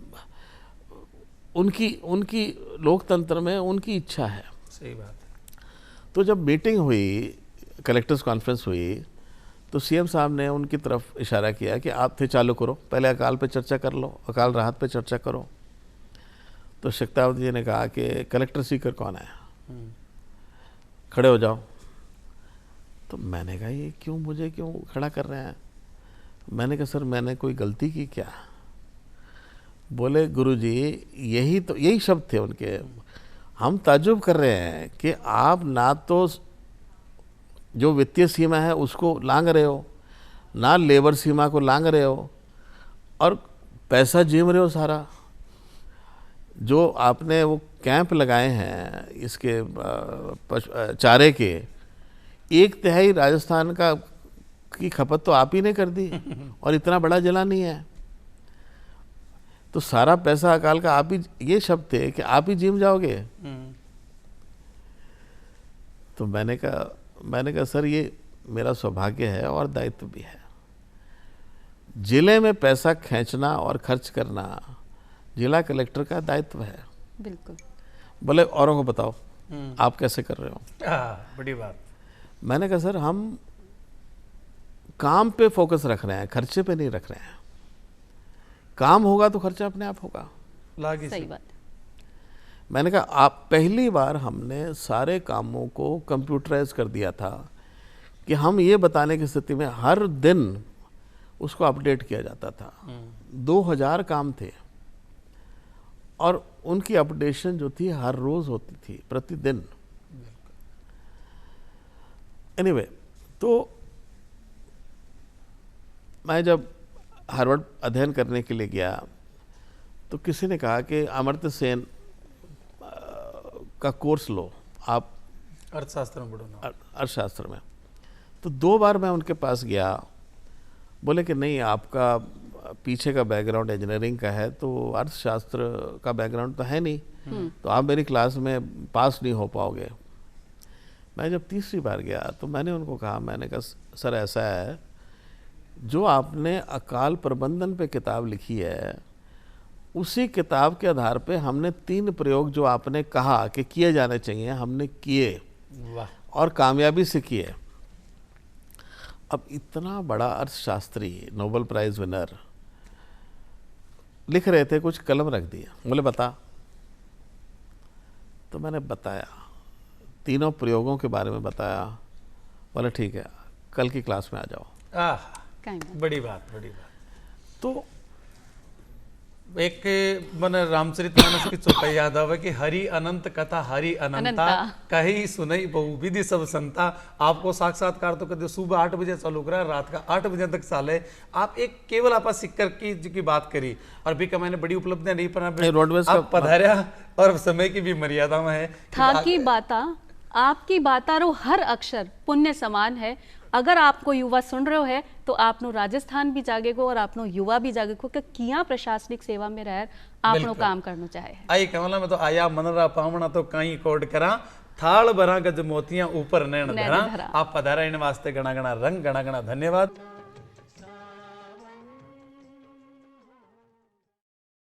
उनकी लोकतंत्र में उनकी इच्छा है। सही बात है। तो जब मीटिंग हुई, कलेक्टर्स कॉन्फ्रेंस हुई, तो सीएम साहब ने उनकी तरफ इशारा किया कि आप थे चालू करो, पहले अकाल पे चर्चा कर लो, अकाल राहत पे चर्चा करो। तो शक्तावती जी ने कहा कि कलेक्टर सीकर कौन है, खड़े हो जाओ। तो मैंने कहा ये मुझे क्यों खड़ा कर रहे हैं। मैंने कहा सर मैंने कोई गलती की क्या। बोले गुरुजी यही शब्द थे उनके, हम ताज्जुब कर रहे हैं कि आप ना तो जो वित्तीय सीमा है उसको लांघ रहे हो, ना लेबर सीमा को लांघ रहे हो, और पैसा जीम रहे हो सारा। जो आपने वो कैंप लगाए हैं इसके चारे के, 1/3 राजस्थान की खपत तो आप ही ने कर दी और इतना बड़ा जिला नहीं है, तो सारा पैसा अकाल का आप ही, ये शब्द थे कि आप ही जिम जाओगे। तो मैंने कहा सर ये मेरा सौभाग्य है और दायित्व भी है। जिले में पैसा खींचना और खर्च करना जिला कलेक्टर का दायित्व है। बिल्कुल। बोले औरों को बताओ आप कैसे कर रहे हो। बड़ी बात। मैंने कहा सर हम काम पे फोकस रख रहे हैं, खर्चे पे नहीं रख रहे हैं। काम होगा तो खर्चा अपने आप होगा। सही बात। मैंने कहा आप, पहली बार हमने सारे कामों को कंप्यूटराइज कर दिया था कि हम ये बताने की स्थिति में हर दिन उसको अपडेट किया जाता था। 2000 काम थे और उनकी अपडेशन जो थी हर रोज होती थी, प्रतिदिन। एनीवे, तो मैं जब हार्वर्ड अध्ययन करने के लिए गया तो किसी ने कहा कि अमर्त्य सेन का कोर्स लो आप, अर्थशास्त्र में पढ़ो ना। अर्थशास्त्र में। तो 2 बार मैं उनके पास गया, बोले कि नहीं आपका पीछे का बैकग्राउंड इंजीनियरिंग का है तो अर्थशास्त्र का बैकग्राउंड तो है नहीं, तो आप मेरी क्लास में पास नहीं हो पाओगे। मैं जब तीसरी बार गया तो मैंने उनको कहा, मैंने कहा सर ऐसा है, जो आपने अकाल प्रबंधन पे किताब लिखी है उसी किताब के आधार पे हमने 3 प्रयोग जो आपने कहा कि किए जाने चाहिए हमने किए। वाह। और कामयाबी से किए। अब इतना बड़ा अर्थशास्त्री, नोबेल प्राइज विनर लिख रहे थे, कुछ कलम रख दिया, बोले बता। तो मैंने बताया, 3 प्रयोगों के बारे में बताया। बोले ठीक है कल की क्लास में आ जाओ। बड़ी बात, बड़ी बात। तो एक मन रामचरितमानस की चौपाई याद आवे कि हरि अनंत कथा हरि अनंता कही सुनई बहुविधि सब संता। आपको साक्षात्कार तो कहते सुबह 8 बजे चालू करा, रात का 8 बजे तक चाले। आप एक केवल आप सिक्कर की बात करी और भी का मैंने बड़ी उपलब्धियां नहीं, पर रोडवेज आप पधारा और समय की भी मर्यादा में है। था की बाता आपकी बातारो हर अक्षर पुण्य समान है। अगर आपको युवा सुन रहे हो है तो आपनो राजस्थान भी जागेगो और आपनो युवा भी जागेगो कि किया प्रशासनिक सेवा में रह आपनो काम करना चाहे। आई कमला में तो आया मनरा पावना तो कहीं कोड करा, थाल भरा गज मोतियां ऊपर नैन धरा। आप पधारा इन वास्ते गणा गणा रंग, गणा गणा धन्यवाद।